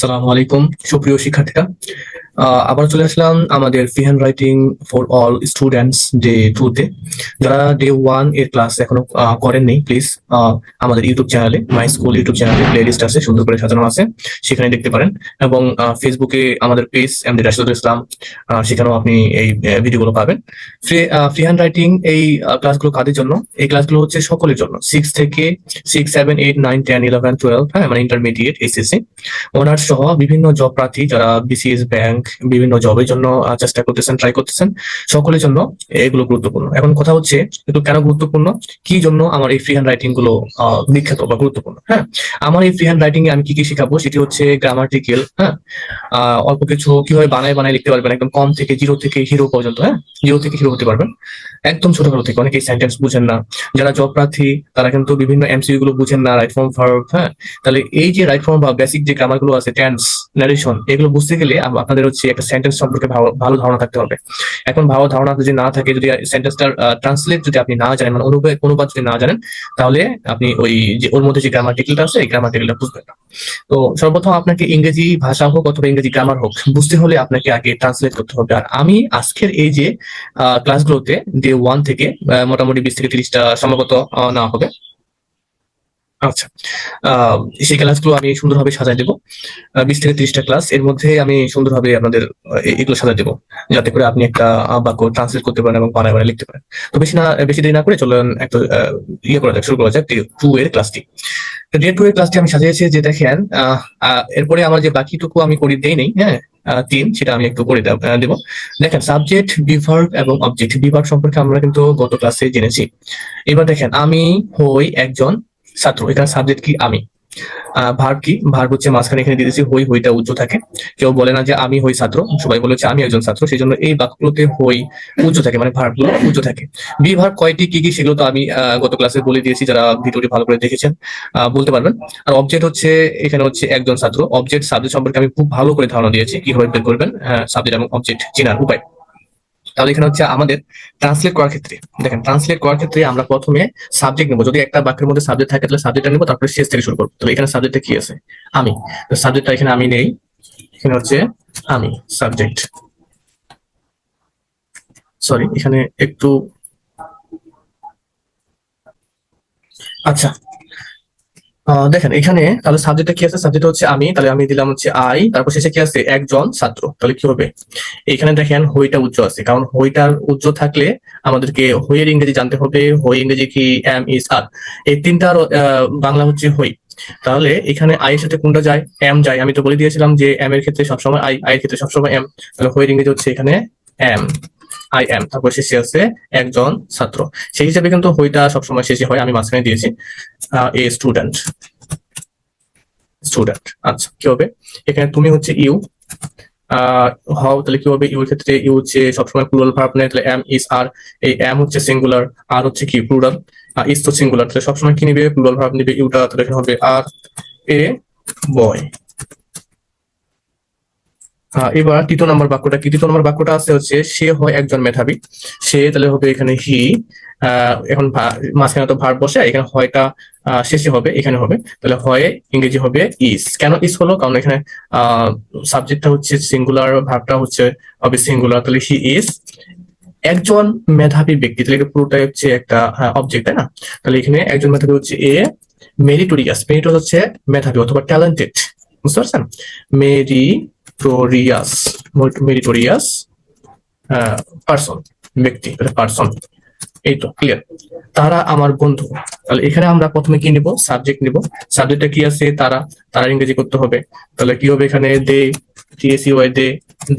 আসসালামু আলাইকুম সুপ্রিয় শিক্ষার্থীরা, আবার চলে আসলাম আমাদের free hand writing for all students day 2 তে। যারা ডে 1 এর ক্লাস এখনো করেননি, প্লিজ আমাদের ইউটিউব চ্যানেলে মাই স্কুল ইউটিউব চ্যানেলে প্লেলিস্ট আছে, সুন্দর করে সাজানো আছে, সেখানে দেখতে পারেন। এবং ফেসবুকে আমাদের পেজ এমডি রাশিদুল ইসলাম, সেখানেও আপনি এই ভিডিওগুলো পাবেন। ফ্রি হ্যান্ড রাইটিং এই ক্লাসগুলো কাদের জন্য? এই ক্লাসগুলো হচ্ছে সকলের জন্য, 6 7 8 9 10 11 12, হ্যাঁ, মানে ইন্টারমিডিয়েট, এসএসসি, অনার্স সহ বিভিন্ন জব প্রার্থী যারা বিসিএস, ব্যাংক, বিভিন্ন জবের জন্য চেষ্টা করতেছেন, ট্রাই করতেছেন, সকলের জন্য এগুলো গুরুত্বপূর্ণ। এখন কথা হচ্ছে কিন্তু কেন গুরুত্বপূর্ণ, কি জন্য আমার এই ফ্রি হ্যান্ড রাইটিং গুলো বিখ্যাত বা গুরুত্বপূর্ণ। হ্যাঁ, আমার এই ফ্রি হ্যান্ড রাইটিং এ আমি কি কি শেখাবো সেটি হচ্ছে গ্রামাটিক্যাল, হ্যাঁ, অল্প কিছু কিভাবে বানায় বানায় লিখতে পারবেন, একদম কম থেকে, জিরো থেকে হিরো পর্যন্ত, হ্যাঁ, জিরো থেকে হিরো হতে পারবেন একদম ছোটখাটো থেকে। অনেকেই সেন্টেন্স বুঝেন না, যারা জব প্রার্থী তারা কিন্তু বিভিন্ন এমসিকিউ গুলো বুঝেন না, রাইট ফর্ম, ভার্ব, হ্যাঁ, তাহলে এই যে রাইট ফর্ম বা বেসিক যে গ্রামার গুলো আছে, টেন্স, নারেশন, এগুলো বুঝতে গেলে আপনাদের হচ্ছে একটা সেন্টেন্স সম্পর্কে ভালো ধারণা থাকতে হবে। এখন ভালো ধারণা যদি না থাকে, যদি সেন্টেন্সটার ট্রান্সলেট যদি আপনি না জানেন, মানে অনুবাদ যদি না জানেন, তাহলে আপনি ওই যে ওর মধ্যে যে গ্রামাটিক্যালটা আছে এই গ্রামাটিক্যালটা বুঝবেন না। তো সর্বপ্রথম আপনাকে ইংরেজি ভাষা হোক অথবা ইংরেজি গ্রামার হোক বুঝতে হলে আপনাকে আগে ট্রান্সলেট করতে হবে। আর আমি আজকের এই যে ক্লাসগুলোতে ডে 1 থেকে মোটামুটি 20 থেকে 30টা সম্ভবত নেওয়া হবে। আচ্ছা, সেই ক্লাসগুলো আমি সুন্দরভাবে সাজাই দেবো। 20 থেকে 30টা ক্লাস, এর মধ্যে আমি সুন্দরভাবে আপনাদের এগুলো সাজাই দেবো, যাতে করে আপনি একটা বাক্য ট্রান্সলেট করতে পারেন এবং বানায় বানায় লিখতে পারেন। তো বেশি দেরি না করে চলুন একটা শুরু করা যাক ডে 2 এর ক্লাসটি। ডে 2 এর ক্লাসটি আমি সাজিয়েছি যে দেখেন, এরপরে আমার যে বাকিটুকু আমি করে দেই নেই, হ্যাঁ, 3, সেটা আমি একটু করে দেবো। দেখেন, সাবজেক্ট, বিভার্ব এবং অবজেক্ট। বিভার্ব সম্পর্কে আমরা কিন্তু গত ক্লাসে জেনেছি। এবার দেখেন, আমি হই একজন ছাত্র, এখানে সাবজেক্ট কি? আমি। ভার্ব কি? ভার্ব হচ্ছে মাঝখানে এখানে দিয়ে দিয়েছি হইটা উজ্জ্ব থাকে। কেউ বলে না যে আমি হই ছাত্র, সবাই বলেছে আমি একজন ছাত্র, সেই জন্য এই বাক্যগুলোতে হই উজ্জ্ব থাকে, মানে ভার্ব গুলো উজ্জ্ব থাকে। বি ভার্ব কয়টি, কি কি, সেগুলো তো আমি গত ক্লাসে বলে দিয়েছি, যারা ভিডিওটি ভালো করে দেখেছেন বলতে পারবেন। আর অবজেক্ট হচ্ছে এখানে হচ্ছে একজন ছাত্র। অবজেক্ট সাবজেক্ট সম্পর্কে আমি খুব ভালো করে ধারণা দিয়েছি, কিভাবে বের করবেন সাবজেক্ট এবং অবজেক্ট চেনার উপায়। তাহলে এখানে হচ্ছে আমাদের ট্রান্সলেট করার ক্ষেত্রে, দেখেন, ট্রান্সলেট করার ক্ষেত্রে আমরা প্রথমে সাবজেক্ট নেবো। যদি একটা বাক্যের মধ্যে সাবজেক্ট থাকে তাহলে সাবজেক্টটা নেবো, তারপরে শেষ থেকে শুরু করবো। তাহলে এখানে সাবজেক্টটা কি আছে? আমি। তো সাবজেক্টটা এখানে আমি নেই, এখানে হচ্ছে আমি সাবজেক্ট। সরি, এখানে একটু, আচ্ছা, দেখেন এখানে তাহলে সাবজেক্টটা কি আছে? সাবজেক্ট হচ্ছে আমি, তাহলে আমি দিলাম হচ্ছে আই, তারপর শেষে কি আছে? একজন ছাত্র। তাহলে কি হবে? এখানে দেখেন হইটা উচ্চ আছে, কারণ হইটার উচ্চ থাকলে আমাদেরকে হইয়ের ইংরেজি জানতে হবে। হই ইংরেজি কি? এম, ইজ, আর। এই তিনটার বাংলা হচ্ছে হই। তাহলে এখানে আই এর সাথে কোনটা যায়? এম যায়। আমি তো বলে দিয়েছিলাম যে এম এর ক্ষেত্রে সবসময় আই, আই এর ক্ষেত্রে সবসময় এম। তাহলে হইয়ের ইংরেজি হচ্ছে এখানে এম, আই এম, তারপর শেষে আছে একজন ছাত্র। সেই হিসাবে কিন্তু হইটা সবসময় শেষে হয়, আমি মাঝখানে দিয়েছি এ স্টুডেন্ট। স্টুডেন্ট, আচ্ছা, কি হবে? এখানে তুমি হচ্ছে ইউ হও, তাহলে কি হবে? ইউ এর ক্ষেত্রে ইউ হচ্ছে সবসময় প্লুরাল ভার্ব নেয়, তাহলে এম, ইজ, আর। এই এম হচ্ছে সিঙ্গুলার, আর হচ্ছে কি? প্লুরাল। ইজ তো সিঙ্গুলার, তাহলে সবসময় কি নিবে? প্লুরাল ভার্ব নিবে ইউটা। তাহলে এখানে হবে আর এ বয়। এবার তৃতীয় নম্বর বাক্যটা কি? তৃতীয় নম্বর বাক্যটা আছে হচ্ছে সে হয় একজন মেধাবী। সে, তাহলে হবে এখানে হি। এখন মাঝখানে তো ভার্ব বসে, এখানে হয়টা শেষে হবে, এখানে হবে, তাহলে হয় ইংরেজি হবে ইজ। কেন ইজ হলো? কারণ এখানে সাবজেক্টটা হচ্ছে সিঙ্গুলার, ভার্বটা হচ্ছে হবে সিঙ্গুলার, তাহলে হি ইজ একজন মেধাবী ব্যক্তি। তাহলে পুরোটাই হচ্ছে একটা অবজেক্ট, তাই না? তাহলে এখানে একজন মেধাবী হচ্ছে এ মেরিটোরিয়াস। মেরিটোরিয়াস হচ্ছে মেধাবী অথবা ট্যালেন্টেড, বুঝতে পারছেন? মেরিটোরিয়াস, মেরিটোরিয়াস পার্সন, ব্যক্তি, পার্সন। এই তো ক্লিয়ার। তারা আমার বন্ধু। তাহলে এখানে আমরা প্রথমে কি নিব? সাবজেক্ট নিব। সাবজেক্টটা কি আছে? তারা। তারা ইংরেজি করতে হবে, তাহলে কি হবে? এখানে দে, টিএসইউআই, দে,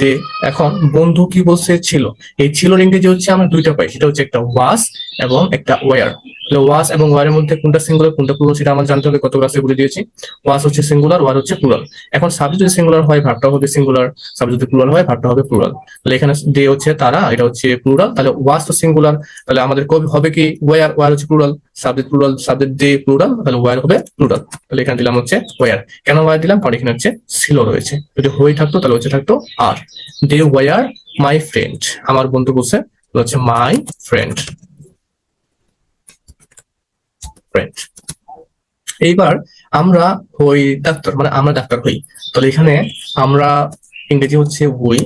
দে। এখন বন্ধু কি বলছে? ছিল। এই ছিলর ইংরেজি হচ্ছে আমরা দুইটা পাই, সেটা হচ্ছে একটা ওয়াজ এবং একটা ওয়ার। তাহলে ওয়াজ এবং ওয়ারের মধ্যে কোনটা সিঙ্গুলার কোনটা প্লুরাল সেটা আমার জানতে হবে, কত ক্লাসে বলে দিয়েছি। ওয়াজ হচ্ছে সিঙ্গুলার, ওয়ার হচ্ছে প্লুরাল। এখন সাবজেক্ট যদি সিঙ্গুলার হয় ভার্বটা হবে সিঙ্গুলার, সাবজেক্ট যদি প্লুরাল হয় ভার্বটা হবে প্লুরাল। তাহলে এখানে দে হচ্ছে তারা, এটা হচ্ছে প্লুরাল, তাহলে ওয়াজ তো সিঙ্গুলার, তাহলে আমাদের কবে হবে কি? ওয়ার, ওয়ার হচ্ছে plural, subject plural, subject they plural, তাহলে ওয়ার হবে প্লুরাল। তাহলে এখানে দিলাম হচ্ছে ওয়ার। কেন ওয়ার দিলাম? কারণ এখানে হচ্ছে ছিল রয়েছে। যদি হয়ে থাকতো তাহলে হচ্ছে থাকতো আর। দে ওয়ার মাই ফ্রেন্ড, আমার বন্ধু বলছে, হচ্ছে মাই ফ্রেন্ড, ফ্রেন্ড। এইবার আমরা হই ডাক্তার, মানে আমরা ডাক্তার হই। তাহলে এখানে আমরা ইংরেজি হচ্ছে হই,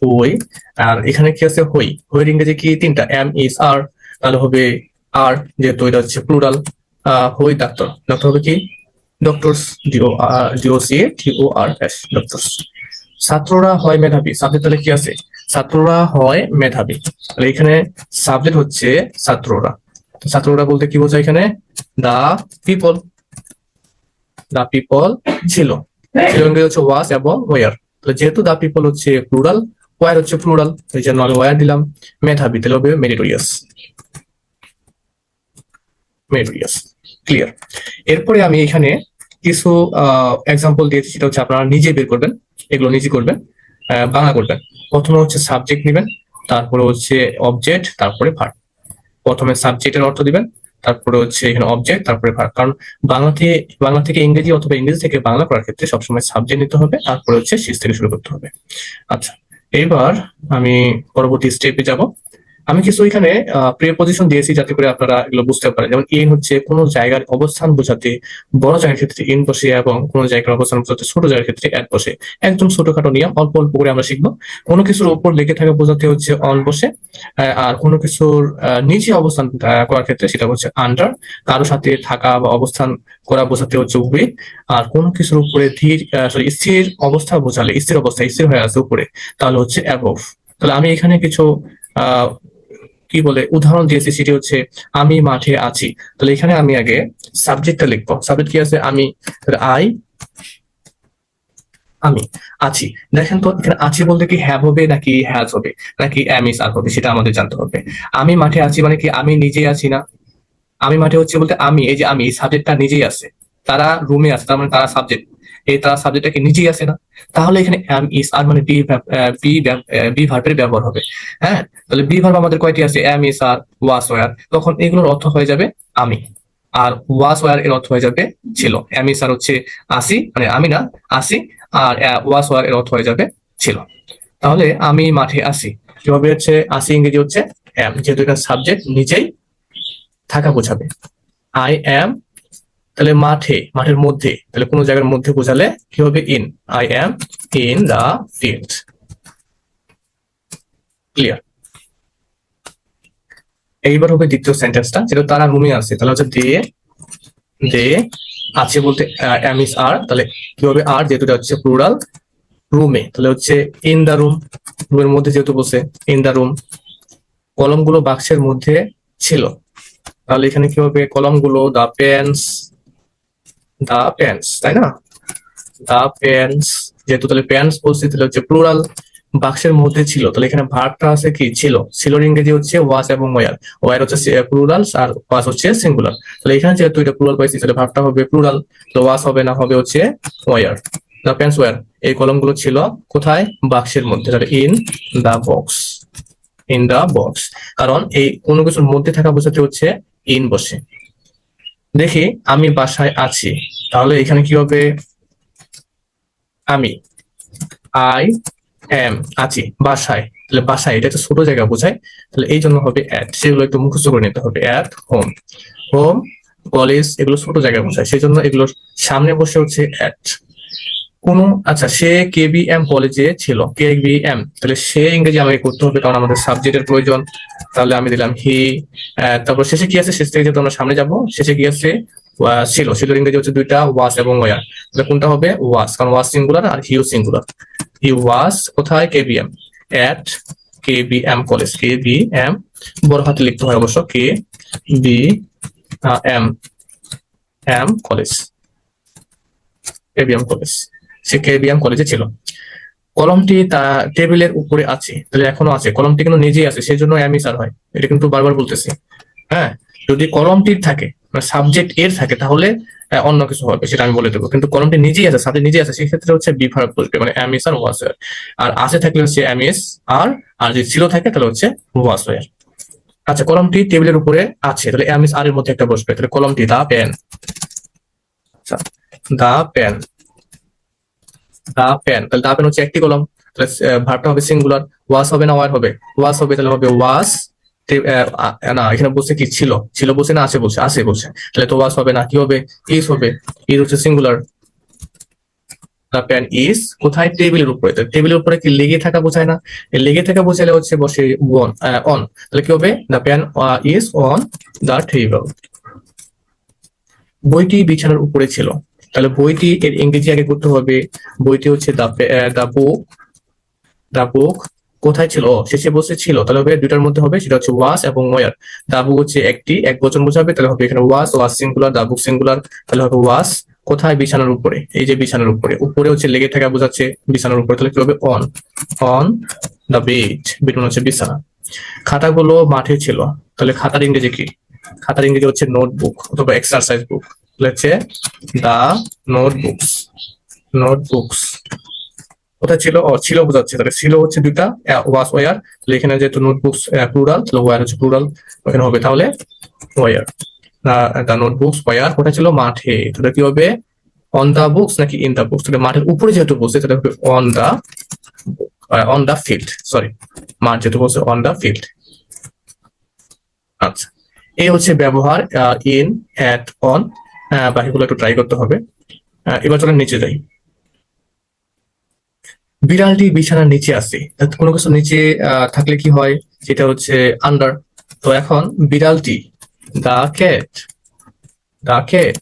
হই। আর এখানে কি আছে হই, হইয়ের ইংরেজি কি তিনটা, এম ইজ আর, তাহলে হবে আর, যেহেতু এটা হচ্ছে প্লুরাল। হই ডাক্তার, ডাক্তার হবে কি ডক্টরস, DOCTORS, ডক্টরস। ছাত্ররা হয় মেধাবী, সাবজেক্ট তাহলে কি আছে, ছাত্ররা হয় মেধাবী। তাহলে এখানে সাবজেক্ট হচ্ছে ছাত্ররা। ছাত্ররা বলতে কি বোঝায় এখানে, দা পিপল, দা পিপল ছিল, ছিল ইংরেজি হচ্ছে ওয়াজ এবং ওয়ার। তাহলে যেহেতু দা পিপল হচ্ছে প্লুরাল, ওয়ার হচ্ছে প্লুরাল, এই জন্য আমি ওয়ার দিলাম। মেধাবী তাহলে হবে মেরিটোরিয়াস, মেরিটোরিয়াস। ক্লিয়ার। এরপরে আমি এখানে কিছু এক্সাম্পল দিয়েছি, সেটা হচ্ছে আপনারা নিজে বের করবেন, এগুলো নিজে করবেন, বাংলা করবেন। প্রথমে হচ্ছে সাবজেক্ট নেবেন, তারপরে হচ্ছে অবজেক্ট, তারপরে ভার্ব। প্রথমে সাবজেক্টের অর্থ দিবেন, তারপরে হচ্ছে এখানে অবজেক্ট, তারপরে ভার্ব। কারণ বাংলা থেকে ইংরেজি অথবা ইংরেজি থেকে বাংলা করার ক্ষেত্রে সবসময় সাবজেক্ট নিতে হবে, তারপরে হচ্ছে শেষ থেকে শুরু করতে হবে। আচ্ছা, এবার আমি পরবর্তী স্টেপে যাব। আমি কিছু এখানে প্রিপজিশন দিয়েছি যাতে করে আপনারা এগুলো বুঝতে পারেন। যেমন ইন হচ্ছে কোনো জায়গার অবস্থান বোঝাতে বড় জায়গার ক্ষেত্রে ইন বসে, এবং কোনো জায়গার অবস্থান বোঝাতে ছোট জায়গার ক্ষেত্রে অ্যাট বসে। একদম ছোটখাটো নিয়ম, অল্প অল্প করে আমরা শিখবো। কোনো কিছুর উপর লেগে থাকা বোঝাতে হচ্ছে অন বসে, আর কোনো কিছুর নিচে অবস্থান করার ক্ষেত্রে সেটা হচ্ছে আন্ডার। কারো সাথে থাকা বা অবস্থান করা বোঝাতে হচ্ছে উইথ। আর কোনো কিছুর উপরে স্থির অবস্থা বোঝালে, স্থির অবস্থা, স্থির হয়ে আছে উপরে, তাহলে হচ্ছে অ্যাবভ। তাহলে আমি এখানে কিছু আহ কি বলে উদাহরণ দিয়েছি, সেটি হচ্ছে আমি মাঠে আছি। তাহলে এখানে আমি আগে সাবজেক্টটা লিখবো। সাবজেক্ট কি আছে, আমি, আমি আছি। দেখেন তো এখানে আছি বলতে কি হ্যাভ হবে নাকি হ্যাজ হবে নাকি এম ইজ আর হবে, সেটা আমাদের জানতে হবে। আমি মাঠে আছি মানে কি আমি নিজেই আছি না। আমি মাঠে হচ্ছে বলতে আমি, এই যে আমি সাবজেক্টটা নিজেই আছে, তারা রুমে আছে, তার মানে তারা সাবজেক্ট, এই তারা সাবজেক্টটা কি নিজেই আছে না। তাহলে এখানে এম ইজ আর মানে বি ভার্বের ব্যবহার হবে। হ্যাঁ, তাহলে বি ভার্ব আমাদের কয়টি আছে, am is are, was were. তখন এগুলোর অর্থ হয়ে যাবে আমি, আর ওয়াস ওয়ার এর অর্থ হয়ে যাবে ছিল। এম ইজ আর হচ্ছে আসি, মানে আমি না, আসি। আর ওয়াস ওয়ার এর অর্থ হয়ে যাবে ছিল। তাহলে আমি মাঠে আসি কিভাবে হচ্ছে, আসি ইংরেজি হচ্ছে এম, যেহেতু এটা সাবজেক্ট নিজেই থাকা বোঝাবে। আই এম, তাহলে মাঠে, মাঠের মধ্যে, তাহলে কোনো জায়গার মধ্যে বোঝালে কি হবে, in. I am in the field. Clear. এইবার হবে দ্বিতীয় সেন্টেন্সটা, যেটা তারা রুমে আছে, তাহলে হচ্ছে দে, দে আছে বলতে এম ইজ আর, তাহলে কি হবে আর, যেহেতু এটা হচ্ছে প্লুরাল, রুমে, তাহলে হচ্ছে ইন দা রুম, রুমের মধ্যে যেহেতু বসে, ইন দা রুম। কলমগুলো বাক্সের মধ্যে ছিল, তাহলে এখানে কি হবে, কলমগুলো দা পেন্স, দা পেন্স, তাই না, দা পেন্স। যেহেতু তাহলে পেন্স বলছি, তাহলে হচ্ছে প্লুরাল, বাক্সের মধ্যে ছিল, তাহলে এখানে ভার্বটা আছে কি ছিল, ছিলর ইংরেজি হচ্ছে ওয়াস এবং ওয়ার। ওয়ার হচ্ছে প্লুরাল আর ওয়াস হচ্ছে সিঙ্গুলার। তাহলে এখানে যেহেতু এটা প্লুরাল পাইছি, তাহলে ভার্বটা হবে প্লুরাল, তো ওয়াস হবে না, হবে হচ্ছে ওয়ার। দা পেন্স ওয়ার, এই কলমগুলো ছিল কোথায়, বাক্সের মধ্যে, তাহলে in the box, in the box. কারণ এই কোনো কিছুর মধ্যে থাকা বোঝাতে হচ্ছে ইন বসে। দেখি আমি বাসায় আছি, তাহলে এখানে কি হবে, আমি, আই এম, আছি বাসায়, তাহলে বাসায় এটা একটা ছোট জায়গা বোঝায়, তাহলে এই জন্য হবে অ্যাট। সেগুলো একটু মুখস্থ করে নিতে হবে, অ্যাট হোম, হোম, কলেজ, এগুলো ছোট জায়গা বোঝায়, সেই জন্য এগুলোর সামনে বসে হচ্ছে অ্যাট। কোনো, আচ্ছা, সে KBM কলেজে ছিল, KBM, তাহলে সে ইংরেজি আমাকে করতে হবে, কারণ আমাদের সাবজেক্টের প্রয়োজন। তাহলে আমি দিলাম হি। তারপর শেষে কি আছে, শেষ থেকে যেহেতু আমরা সামনে যাব, শেষে কি আছে, ছিল, ছিল ইংরেজি হচ্ছে দুইটা, ওয়াস এবং ওয়ার। তাহলে কোনটা হবে, ওয়াস, কারণ ওয়াস সিঙ্গুলার আর হিউ সিঙ্গুলার। হি ওয়াস কোথায়, KBM, এট KBM কলেজ, KBM বড় হাতে লিখতে হয় অবশ্য, KBM, কলেজ, KBM কলেজ, সে KBM কলেজে ছিল। কলমটি টেবিলের উপরে আছে, তাহলে এখনো আছে, কলমটি কিন্তু নিজেই আছে, সেই জন্য এম ইজ আর হয়, এটা কিন্তু বারবার বলতেছি। হ্যাঁ, যদি কলমটির থাকে, সাবজেক্ট এর থাকে, তাহলে অন্য কিছু হবে, সেটা আমি বলে দেবো। কিন্তু কলমটি নিজেই আছে, সাবজেক্ট নিজেই আছে, সেক্ষেত্রে হচ্ছে বি ভার্ব বসবে, মানে am is are was were. আর আছে থাকলে হচ্ছে এম ইজ আর, আর যদি ছিল থাকে তাহলে হচ্ছে ওয়াজ ওয়ার। আচ্ছা, কলমটি টেবিলের উপরে আছে, তাহলে এম ইজ আর এর মধ্যে একটা বসবে, তাহলে কলমটি দা পেন, আচ্ছা, দা পেন, দা পেন, তাহলে দা পেন হচ্ছে একটি কলম, তাহলে ভার্বটা হবে সিঙ্গুলার। ওয়াস হবে না ওয়ার হবে, ওয়াস হবে, তাহলে হবে ওয়াস না, এখানে বলছে কি ছিল, ছিল বলছে না আছে বলছে, আছে বলছে, তাহলে তো ওয়াজ হবে না, কি হবে, ইজ হবে। ইজ হচ্ছে সিঙ্গুলার। দ্য পেন ইজ কোথায়, টেবিলের উপরে। টেবিলের উপরে কি লেগে থাকা বোঝায় না, লেগে থাকা বোঝালে হচ্ছে বসে অন, তাহলে কি হবে, the pen is on the table. বইটি বিছানার উপরে ছিল, তাহলে বইটি এর ইংরেজি আগে করতে হবে। বইটি হচ্ছে দ্য বুক, দ্য বুক কোথায় ছিল, শেষে বসে ছিল, তাহলে হবে দুইটার মধ্যে হবে, সেটা হচ্ছে ওয়াস এবং ওয়ার। দা বুক হচ্ছে একটি, এক বচন বোঝাবে, তাহলে হবে এখানে ওয়াস, ওয়াস সিঙ্গুলার, দা বুক সিঙ্গুলার, তাহলে হবে ওয়াস কোথায়, বিছানার উপরে। এই যে বিছানার উপরে, উপরে হচ্ছে লেগে থাকা বোঝাচ্ছে বিছানার উপরে, তাহলে কি হবে on, on the bed, bed মানে হচ্ছে বিছানা। খাতাগুলো মাঠে ছিল, তাহলে খাতার ইংরেজি কি, খাতার ইংরেজি হচ্ছে নোটবুক অথবা এক্সারসাইজ বুক, তাহলে হচ্ছে দা নোটবুকস, নোটবুকস কোথায় ছিল, ছিল বোঝাচ্ছে, তাহলে ছিল হচ্ছে দুইটা, ওয়াস ওয়ার, তাহলে এখানে যেহেতু নোটবুকস প্লুরাল, তাহলে ওয়ার হচ্ছে প্লুরাল, ওখানে হবে তাহলে ওয়ার। দা নোটবুকস ওয়ার কোথায় ছিল, মাঠে, তাহলে কি হবে অন দা বুকস নাকি ইন দা বুকস, তাহলে মাঠের উপরে যেহেতু বলছে তাহলে হবে অন দা ফিল্ড, সরি, মাঠ যেহেতু বলছে অন দা ফিল্ড। আচ্ছা, এই হচ্ছে ব্যবহার ইন, অ্যাট, অন, বাকিগুলো একটু ট্রাই করতে হবে। এবার চলেন নিচে যাই। বিড়ালটি বিছানার নিচে আছে, কোনো কিছু নিচে থাকলে কি হয়, সেটা হচ্ছে আন্ডার। তো এখন বিড়ালটি, দা ক্যাট, দা ক্যাট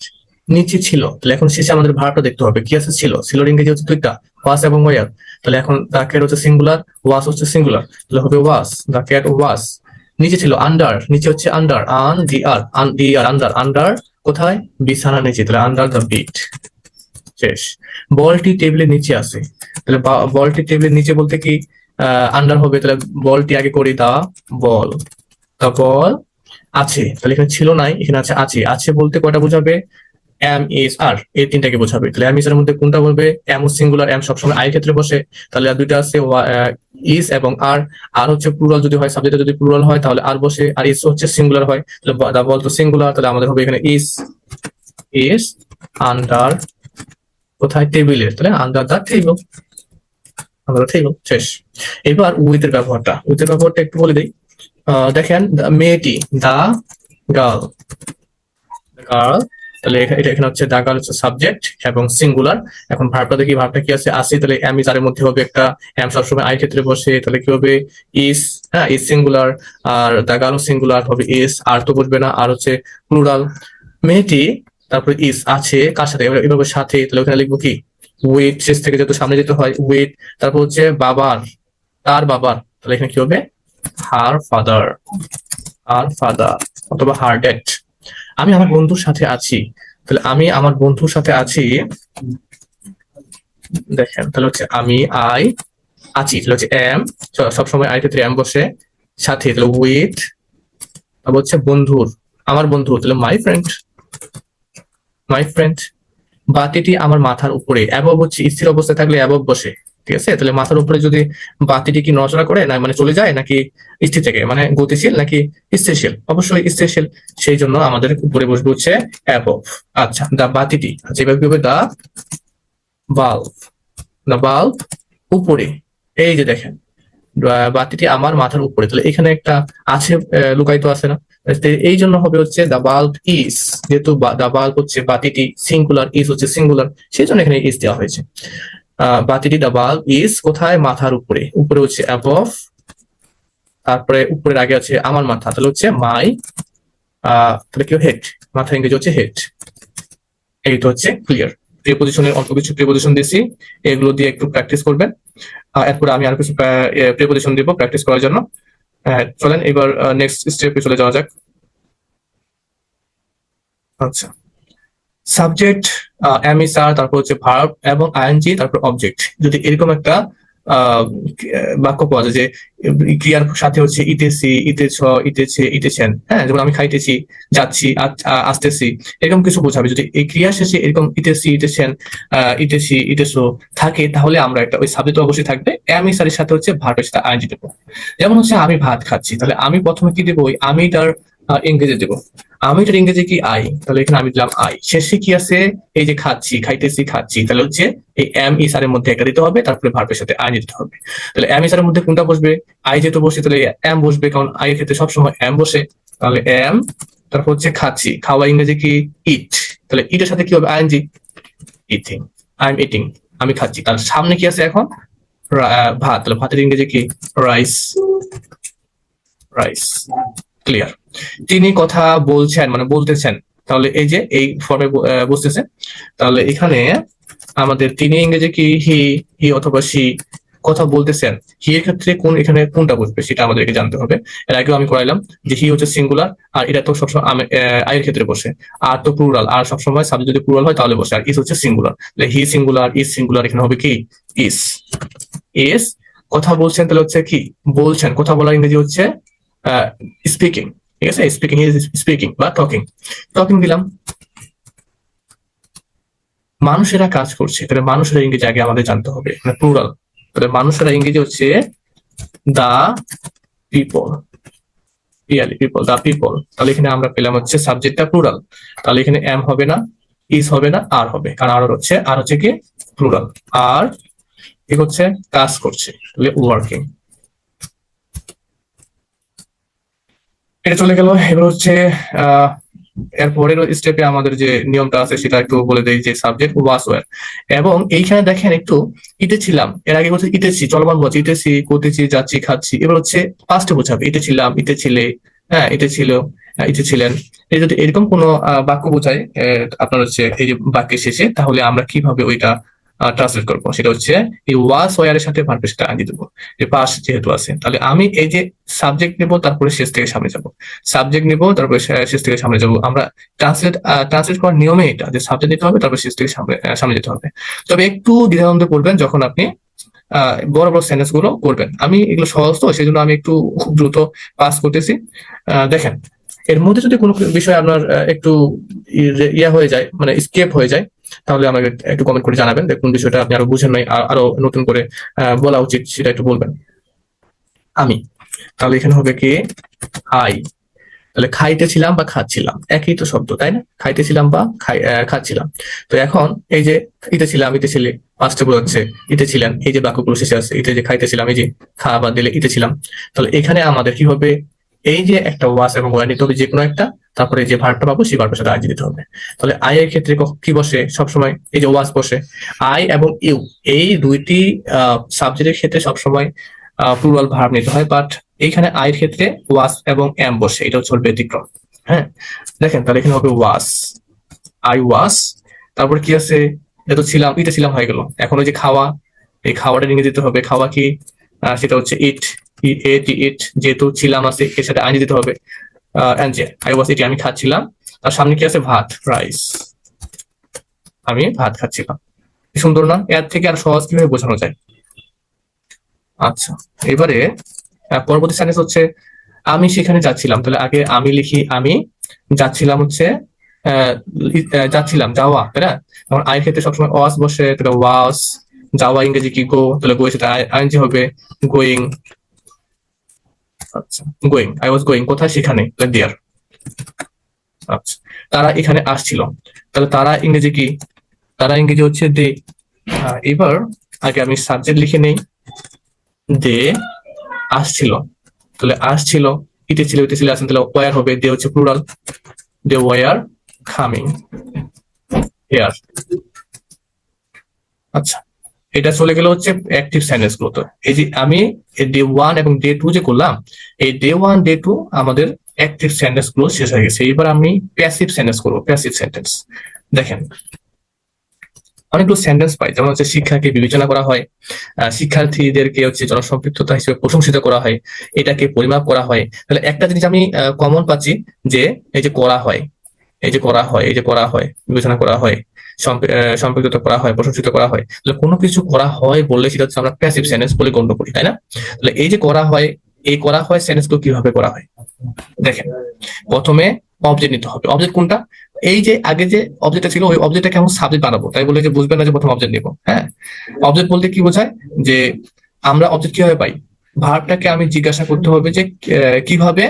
নিচে ছিল, তাহলে এখন শেষে আমাদের ভাড়াটা দেখতে হবে কি আছে, ছিল, ছিল ইংরেজি হচ্ছে দুইটা, ওয়াস এবং ওয়ার, তাহলে এখন দা ক্যাট হচ্ছে সিঙ্গুলার, ওয়াস হচ্ছে সিঙ্গুলার, তাহলে হবে ওয়াস, দা ক্যাট ওয়াস। নিচে ছিল আন্ডার, নিচে হচ্ছে আন্ডার, আন্ডার, আন্ডার কোথায়, বিছানার নিচে, তাহলে আন্ডার দা বেড। শেষ। বলটি টেবিলের নিচে আছে, তাহলে বলটি টেবিলের নিচে বলতে কি আন্ডার হবে, তাহলে বলটি আগে করি, দা বল, দা বল আছে, তাহলে এখানে ছিল নাই, এখানে আছে, আছে, আছে বলতে কয়টা বোঝাবে, এম ইজ আর, এই তিনটাকে বোঝাবে, তাহলে এম ইজ এর মধ্যে কোনটা বলবে, এম ও সিঙ্গুলার, এম সবসময় আই ক্ষেত্রে বসে, তাহলে দুইটা আছে ইজ এবং আর, আর হচ্ছে প্লুরাল যদি হয়, সাবজেক্টে যদি প্লুরাল হয় তাহলে আর বসে, আর ইজ হচ্ছে সিঙ্গুলার হয়, তাহলে দা বল তো সিঙ্গুলার, তাহলে আমাদের হবে এখানে ইজ আন্ডার কোথায়, টেবিলের, তাহলে under the table, under the table. শেষ। এবার উইথ এর ব্যবহারটা, উইথ এর ব্যবহারটা একটু বলে দিই। দেখেন মেয়েটি, দা গার্ল, গার্ল, তাহলে এটা এখানে হচ্ছে দা গার্ল হচ্ছে সাবজেক্ট এবং সিঙ্গুলার। এখন ভার্বটা দেখি, ভার্বটা কি আছে, আসি, তাহলে এম ইজ আর এর মধ্যে হবে একটা, এম সবসময় আই ক্ষেত্রে বসে, তাহলে কি হবে ইজ, হ্যাঁ ইজ সিঙ্গুলার, আর দা গার্ল সিঙ্গুলার হবে ইজ, আর তো বসবে না, আর হচ্ছে প্লুরাল। মেয়েটি, তারপরে ইজ আছে কার সাথে, এভাবে সাথে, তাহলে ওখানে লিখবো কি উইথ, শেষ থেকে যেহেতু সামনে যেতে হয় উইথ, তারপর হচ্ছে বাবার, তার বাবার, তাহলে এখানে কি হবে হার ফাদার, হার ফাদার অথবা হার ড্যাড। আমি আমার বন্ধুর সাথে আছি, তাহলে আমি আমার বন্ধুর সাথে আছি, দেখেন তাহলে হচ্ছে আমি আই আছি, তাহলে হচ্ছে এম, সবসময় আই ক্ষেত্রে এম বসে, সাথে তাহলে উইথ, তারপর হচ্ছে বন্ধুর, আমার বন্ধু, তাহলে মাই ফ্রেন্ড, মাই ফ্রেন্ড। বাতিটি আমার মাথার উপরে, অ্যাবভ হচ্ছে স্থির অবস্থায় থাকলে অ্যাবভ বসে, ঠিক আছে, তাহলে মাথার উপরে যদি বাতিটি কি নড়াচড়া করে না, মানে চলে যায় নাকি স্থির থেকে, মানে গতিশীল নাকি স্থিরশীল, অবশ্যই স্থিরশীল, সেই জন্য আমাদের উপরে বসবে হচ্ছে অ্যাবভ। আচ্ছা, দা বাতিটি, আচ্ছা এভাবে কি হবে, দা বাল্ব, দা বাল্ব উপরে, এই যে দেখেন বাতিটি আমার মাথার উপরে, তাহলে এখানে একটা আছে, লুকায়িত আছে না, এই জন্য হবে হচ্ছে দা বাল্ব ইজ, যেহেতু দা বাল্ব হচ্ছে বাতিটি সিঙ্গুলার, ইজ হচ্ছে সিঙ্গুলার, সেই জন্য এখানে ইজ দেওয়া হয়েছে। বাতিটি দা বাল্ব ইজ কোথায়, মাথার উপরে, উপরে হচ্ছে অ্যাবভ, তারপরে উপরের আগে আছে আমার মাথা, তাহলে হচ্ছে মাই, তাহলে কি হেড, মাথা ইংরেজি হচ্ছে হেড। এই তো হচ্ছে ক্লিয়ার। প্রিপোজিশনের অল্প কিছু প্রিপোজিশন দিয়েছি, এগুলো দিয়ে একটু প্র্যাকটিস করবেন, এরপরে আমি আরো কিছু প্রিপোজিশন দিব প্র্যাকটিস করার জন্য। চলেন এবার নেক্সট স্টেপে চলে যাওয়া যাক। আচ্ছা, সাবজেক্ট, এম ইস আর, তারপর হচ্ছে ভার্ব এবং আইএনজি, তারপর অবজেক্ট, যদি এরকম একটা বাক্য পাওয়া যায় যে ক্রিয়ার সাথে হচ্ছে ইতেছি, ইতেছ, ইতেছে, ইতেছেন, হ্যাঁ যেমন আমি খাইতেছি, যাচ্ছি, আসতেছি, এরকম কিছু বোঝাবে, যদি এই ক্রিয়া শেষে এরকম ইতেছি, ইতেছেন, ইতেছি, ইতেছো থাকে, তাহলে আমরা একটা ওই সাবজেক্ট অবশ্যই থাকবে, এম ইস আর এর সাথে হচ্ছে ভার্বের সাথে আইএনজি দেবো। যেমন হচ্ছে আমি ভাত খাচ্ছি, তাহলে আমি প্রথমে কি দেবো, ওই আমিটার ইংরেজি দেবো। আমি এটার ইংরেজি কি আই, তাহলে এখানে আমি দিলাম আই। শেষে কি আছে, এই যে খাচ্ছি, খাইতেছি, খাচ্ছি, তাহলে হচ্ছে এই এম ইস আর এর মধ্যে একটা দিতে হবে, তারপরে ভার্বের সাথে আই দিতে হবে। তাহলে এম ইস আর এর মধ্যে কোনটা বসবে, আই যেহেতু বসে তাহলে এম বসবে, কারণ আই এর ক্ষেত্রে সবসময় এম বসে। তাহলে এম, তারপর হচ্ছে খাচ্ছি, খাওয়া ইংরেজি কি ইট, তাহলে ইটের সাথে কি হবে ING, eating, I am eating, আমি খাচ্ছি। তার সামনে কি আছে এখন, ভাত, তাহলে ভাতের ইংরেজি কি রাইস, রাইস। ক্লিয়ার। তিনি কথা বলছেন মানে বলতেছেন, তাহলে এই যে এই ফর্মে বসতেছে। তাহলে এখানে আমাদের তিনি ইংরেজি কি হি, হি অথবা সি, কথা বলতেছেন, হি এর ক্ষেত্রে কোন, এখানে কোনটা বসবে সেটা আমাদেরকে জানতে হবে। এর আগেও আমি করাইলাম যে হি হচ্ছে সিঙ্গুলার, আর এটা তো সবসময় আই এর ক্ষেত্রে বসে। আর তো প্লুরাল, আর সবসময় সাবজেক্ট যদি প্লুরাল হয় তাহলে বসে, আর ইস হচ্ছে সিঙ্গুলার, তাহলে হি সিঙ্গুলার, ইজ সিঙ্গুলার, এখানে হবে কি ইস। ইস, কথা বলছেন, তাহলে হচ্ছে কি বলছেন, কথা বলার ইংরেজি হচ্ছে স্পিকিং, ঠিক আছে, স্পিকিং ইজ স্পিকিং বা টকিং, টকিং দিলাম। মানুষেরা কাজ করছে, তাহলে মানুষেরা ইংরেজি আগে আমাদের জানতে হবে, মানে প্লুরাল, তাহলে মানুষেরা ইংরেজি হচ্ছে the people, people, the people. তাহলে এখানে আমরা পেলাম হচ্ছে সাবজেক্টটা প্লুরাল, তাহলে এখানে এম হবে না, ইজ হবে না, আর হবে, কারণ আর হচ্ছে কি প্লুরাল, আর কি হচ্ছে কাজ করছে, তাহলে ওয়ার্কিং। এটা চলে গেল। এবার হচ্ছে আহ এর পরের স্টেপে আমাদের যে নিয়মটা আছে সেটা একটু বলে দেই, যে সাবজেক্ট ওয়াজ ওয়্যার, এবং এইখানে দেখেন একটু ইতে ছিলাম, এর আগে হচ্ছে ইতেছি, চলমান বলছি, ইতেছি, করতেছি, যাচ্ছি, খাচ্ছি, এবার হচ্ছে পাস্টে বোঝাবে, ইতে ছিলাম, ইতে ছিলে, হ্যাঁ ইতে ছিল, ইতে ছিলেন। এই যদি এরকম কোনো বাক্য বোঝায় আপনার হচ্ছে এই যে বাক্যের শেষে, তাহলে আমরা কিভাবে ওইটা ট্রান্সলেট করবো, সেটা হচ্ছে এই ওয়াজ ওয়্যারের সাথে ভার্বের সাথে আগে দেবো, যে পাস্ট যেহেতু আছে, তাহলে আমি এই যে সাবজেক্ট নেবো, তারপরে শেষ থেকে সামনে যাব, সাবজেক্ট নিব, তারপরে শেষ থেকে সামনে যাব। আমরা ট্রান্সলেট করার নিয়মে এটা, যে সাবজেক্ট নিতে হবে, তারপর শেষ থেকে সামনে যেতে হবে। তবে একটু দ্বিধাদ্বন্দ্বে পড়বেন যখন আপনি বড় বড় সেন্টেন্স গুলো করবেন। আমি এগুলো সহজ তো, সেই জন্য আমি একটু খুব দ্রুত পাস করতেছি। দেখেন, এর মধ্যে যদি কোনো বিষয় আপনার একটু ইয়া হয়ে যায়, মানে স্কেপ হয়ে যায়, তাহলে আমাকে একটু কমেন্ট করে জানাবেন যে কোন বিষয়টা আপনি আরো বুঝেন নাই, আরো নতুন করে বলা উচিত, সেটা একটু বলবেন। আমি, তাহলে এখানে হবে কি আই, তাহলে খাইতেছিলাম বা খাচ্ছিলাম একই তো শব্দ, তাই না, খাইতেছিলাম বা খাচ্ছিলাম। তো এখন এই যে ইতে ছিলাম, ইতে ছিলে, পাঁচটা বোঝাচ্ছে, ইতে ছিলেন, এই যে বাক্যগুলো শেষে আছে, ইতে যে খাইতেছিলাম, এই যে খাবার দিলে ইতে ছিলাম। তাহলে এখানে আমাদের কি হবে, এই যে একটা ওয়াস এবং ওয়ার নিতে হবে যে কোনো একটা, তারপরে যে ভার্বটা পাবো সেই ভার্বের সাথে আই দিতে হবে। তাহলে আই এর ক্ষেত্রে কি বসে সবসময়, এই যে ওয়াস বসে, আই এবং ইউ, এই দুইটি সাবজেক্টের ক্ষেত্রে সবসময় প্লুরাল ভার্ব নিতে হয়, বাট এইখানে আই এর ক্ষেত্রে ওয়াস এবং এম বসে, এটা হচ্ছে ব্যতিক্রম। হ্যাঁ, দেখেন, তাহলে এখানে হবে ওয়াস, আই ওয়াস, তারপর কি আছে, এটা ছিলাম, ইটা ছিলাম হয়ে গেল। এখন ওই যে খাওয়া, এই খাওয়াটা ইংরেজি দিতে হবে, খাওয়া কি, সেটা হচ্ছে ইট, ইট, যেহেতু ছিলাম আছে এর সাথে আই দিতে হবে, আই ওয়াস ইট, আমি খাচ্ছিলাম। তার সামনে কি আছে, ভাত, রাইস, আমি ভাত খাচ্ছিলাম। সুন্দর না, এর থেকে আর সহজ কিভাবে বোঝানো যায়। আচ্ছা, এবারে পরবর্তী সেন্টেন্স হচ্ছে আমি সেখানে যাচ্ছিলাম, তাহলে আগে আমি লিখি, আমি যাচ্ছিলাম হচ্ছে যাচ্ছিলাম, যাওয়া, তাই না, তখন আয়ের ক্ষেত্রে সবসময় ওয়াস বসে, তাহলে ওয়াস, যাওয়া ইংরেজি কি গো, তাহলে গো এর সাথে আইএনজি হবে গোয়িং। আচ্ছা, গোয়িং, আই ওয়াজ গোয়িং, কোথায়, সেখানে, তাহলে দেয়ার। আচ্ছা, তারা এখানে আসছিল, তাহলে তারা ইংরেজি কি, তারা ইংরেজি হচ্ছে দে। এবার আগে আমি সাবজেক্ট লিখে নেই, দে আসছিল, তাহলে আসছিল, ইতে ছিল, ইতে ছিল, আসেন, তাহলে ওয়ার হবে, দে হচ্ছে plural, they were coming here. আচ্ছা, এটা চলে গেল হচ্ছে অ্যাক্টিভ সেন্টেন্স গুলো। তো এই যে আমি ডে ওয়ান এবং ডে টু যে করলাম, এই ডে ওয়ান ডে টু আমাদের অ্যাক্টিভ সেন্টেন্স গুলো শেষ হয়ে গেছে। এবার আমি প্যাসিভ সেন্টেন্স করবো, প্যাসিভ সেন্টেন্স। দেখেন, অনেকগুলো সেন্টেন্স পাই, যেমন হচ্ছে শিক্ষাকে বিবেচনা করা হয়, শিক্ষার্থীদেরকে হচ্ছে জনসম্পৃক্ততা হিসেবে প্রশংসিত করা হয়, এটাকে পরিমাপ করা হয়। তাহলে একটা জিনিস আমি কমন পাচ্ছি, যে এই যে করা হয়, এই যে করা হয়, এই যে করা হয়, বিবেচনা করা হয়, সম্পৃক্ত করা হয়, প্রশংসিত করা হয়। তাহলে কোনো কিছু করা হয় বললে সেটা হচ্ছে আমরা প্যাসিভ সেন্টেন্স বলে গণ্য করি, তাই না। তাহলে এই যে করা হয়, এই করা হয় সেন্টেন্স গুলো কিভাবে করা হয়, দেখেন, প্রথমে অবজেক্ট নিতে হবে। অবজেক্ট কোনটা, এই যে আগে যে অবজেক্টটা ছিল ওই অবজেক্টটাকে আমি সাবজেক্ট বানাবো, তাই বলে যে বুঝবেন না যে প্রথম অবজেক্ট নিব। হ্যাঁ, অবজেক্ট বলতে কি বোঝায়, যে আমরা অবজেক্ট কিভাবে পাই, ভার্বটাকে আমি জিজ্ঞাসা করতে হবে যে কিভাবে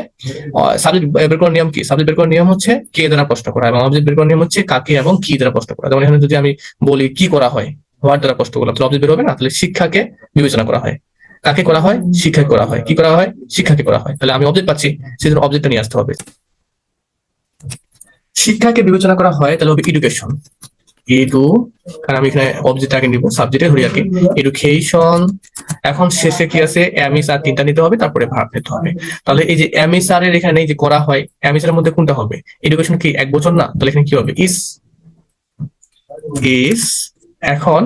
সাবজেক্ট বের করার নিয়ম কি। সাবজেক্ট বের করার নিয়ম হচ্ছে কে দ্বারা প্রশ্ন করা, এবং অবজেক্ট বের করার নিয়ম হচ্ছে কাকে এবং কি দ্বারা প্রশ্ন করা। যেমন এখানে যদি আমি বলি কি করা হয়, হোয়াট দ্বারা প্রশ্ন করলাম, তাহলে অবজেক্ট বের হবে না। তাহলে শিক্ষাকে বিবেচনা করা হয়, কাকে করা হয়, শিক্ষাকে করা হয়, কি করা হয়, শিক্ষাকে করা হয়। তাহলে আমি অবজেক্ট পাচ্ছি, সেজন্য অবজেক্টটা নিয়ে আসতে হবে। শিক্ষাকে বিবেচনা করা হয় তাহলে হবে এডুকেশন। এডু, কারণ আমি এখানে অবজেক্ট আগে নিব, সাবজেক্টে ধরি আর কি, এডুকেশন। এখন শেষে কি আছে, এমিস আর তিনটা নিতে হবে, তারপরে ভার্ব নিতে হবে। তাহলে এই যে এমিস আর এর এখানে এই যে করা হয়, এমিস এর মধ্যে কোনটা হবে? এডুকেশন কি এক বছর না? তাহলে এখানে কি হবে? ইস। ইস। এখন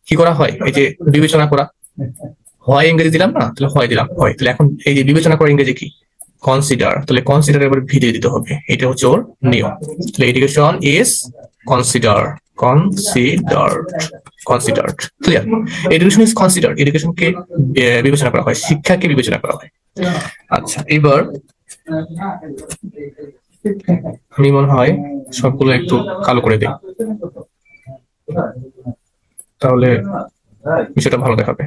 কি করা হয়, এই যে বিবেচনা করা হয়, ইংরেজি দিলাম না, তাহলে হয় দিলাম, হয়। তাহলে এখন এই যে বিবেচনা করা ইংরেজি কি? কনসিডার। তাহলে কনসিডার এবার ভি দিয়ে দিতে হবে, এটা হচ্ছে ওর নিয়ম। তাহলে education is consider, considered, considered. Clear? Education is considered, এডুকেশনকে বিবেচনা করা হয়, শিক্ষাকে বিবেচনা করা হয়। আচ্ছা, এবার আমি মনে হয় সবগুলো একটু কালো করে দিই, তাহলে বিষয়টা ভালো দেখাবে।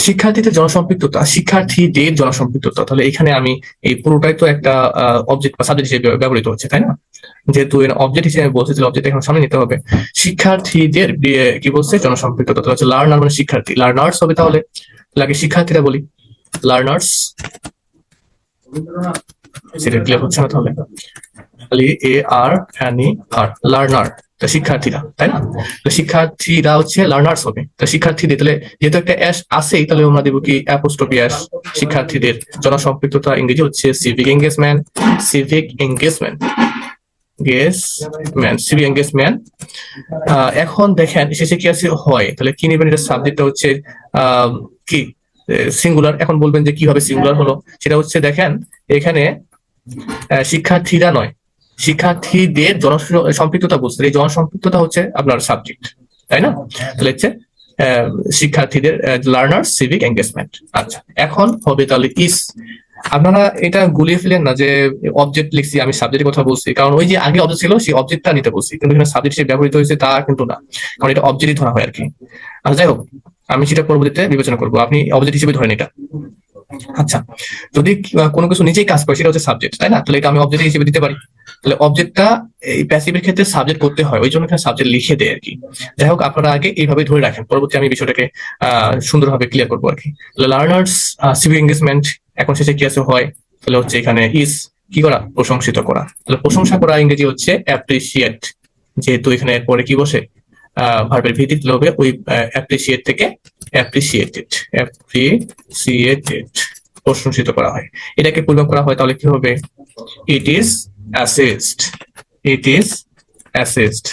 শিক্ষার্থীদের জনসম্পৃক্ততা, শিক্ষার্থীদের জনসম্পৃক্ততা। তাহলে এখানে আমি এই পুরোটাই তো একটা অবজেক্ট বা সাবজেক্ট হিসেবে ব্যবহৃত হচ্ছে, তাই না? যেহেতু অবজেক্ট হিসেবে বলছে, তাহলে অবজেক্ট এখন সামনে নিতে হবে। শিক্ষার্থীদের কি বলছে? জনসম্পৃক্ততা। তাহলে হচ্ছে লার্নার মানে শিক্ষার্থী, লার্নার্স হবে। তাহলে লাগে শিক্ষার্থীরা বলি লার্নার্স। সেটা ক্লিয়ার হচ্ছে না? তাহলে খালি এ আর এন ই আর, লার্নার, শিক্ষার্থীরা, তাই না? তো শিক্ষার্থীরা হচ্ছে লার্নার্স হবে। তো শিক্ষার্থীদের, তাহলে যেহেতু একটা অ্যাস আছেই, তাহলে আমরা দেবো কি অ্যাপোস্ট্রফি অ্যাস। শিক্ষার্থীদের জনসম্পৃক্ততা ইংরেজি হচ্ছে civic engagement, civic engagement, civic engagement. এখন দেখেন শেষে কি আছে? হয়। তাহলে কি নেবেন? এটা সাবজেক্টটা হচ্ছে কি সিঙ্গুলার। এখন বলবেন যে কিভাবে সিঙ্গুলার হলো, সেটা হচ্ছে দেখেন এখানে শিক্ষার্থীরা নয়, শিক্ষার্থীদের জনসম্পৃক্ততা বলছে, এই জনসম্পৃক্ততা হচ্ছে আপনার সাবজেক্ট, তাই না? তাহলে হচ্ছে শিক্ষার্থীদের লার্নার সিভিক এঙ্গেজমেন্ট। আচ্ছা, এখন হবে তাহলে ইস। আপনারা এটা গুলিয়ে ফেলেন না যে অবজেক্ট লিখছি, আমি সাবজেক্টের কথা বলছি, কারণ ওই যে আগে অবজেক্ট ছিল সেই অবজেক্টটা নিতে বলছি, কিন্তু এখানে সাবজেক্ট হিসেবে ব্যবহৃত হয়েছে তা কিন্তু না, কারণ এটা অবজেক্টই ধরা হয় আর কি। আর যাই হোক, আমি সেটা পরবর্তীতে বিবেচনা করবো, আপনি অবজেক্ট হিসেবে ধরেন এটা। আচ্ছা, যদি কোনো কিছু নিজেই কাজ করে সেটা হচ্ছে সাবজেক্ট, তাই না? তাহলে এটা আমি অবজেক্ট হিসেবে দিতে পারি। তাহলে অবজেক্টটা এই প্যাসিভের ক্ষেত্রে সাবজেক্ট করতে হয়, ওই জন্য এখানে সাবজেক্ট লিখে দেয় আর কি। যাই হোক, আপনারা আগে এইভাবে ধরে রাখেন, পরবর্তী আমি বিষয়টাকে সুন্দরভাবে ক্লিয়ার করবো আর কি। তাহলে লার্নার্স সিভিক এঙ্গেজমেন্ট, এখন শেষে কি আছে? হয়। তাহলে হচ্ছে এখানে ইজ কি করা? প্রশংসিত করা। তাহলে প্রশংসা করা ইংরেজি হচ্ছে অ্যাপ্রিসিয়েট। যেহেতু এখানে পরে কি বসে ভার্বের ভিত্তি, তাহলে হবে ওই অ্যাপ্রিসিয়েট থেকে অ্যাপ্রিসিয়েটেড, অ্যাপ্রিসিয়েটেড, প্রশংসিত করা হয়। এটাকে পরিমাপ করা হয়, তাহলে কি হবে? It is assessed, it is assessed,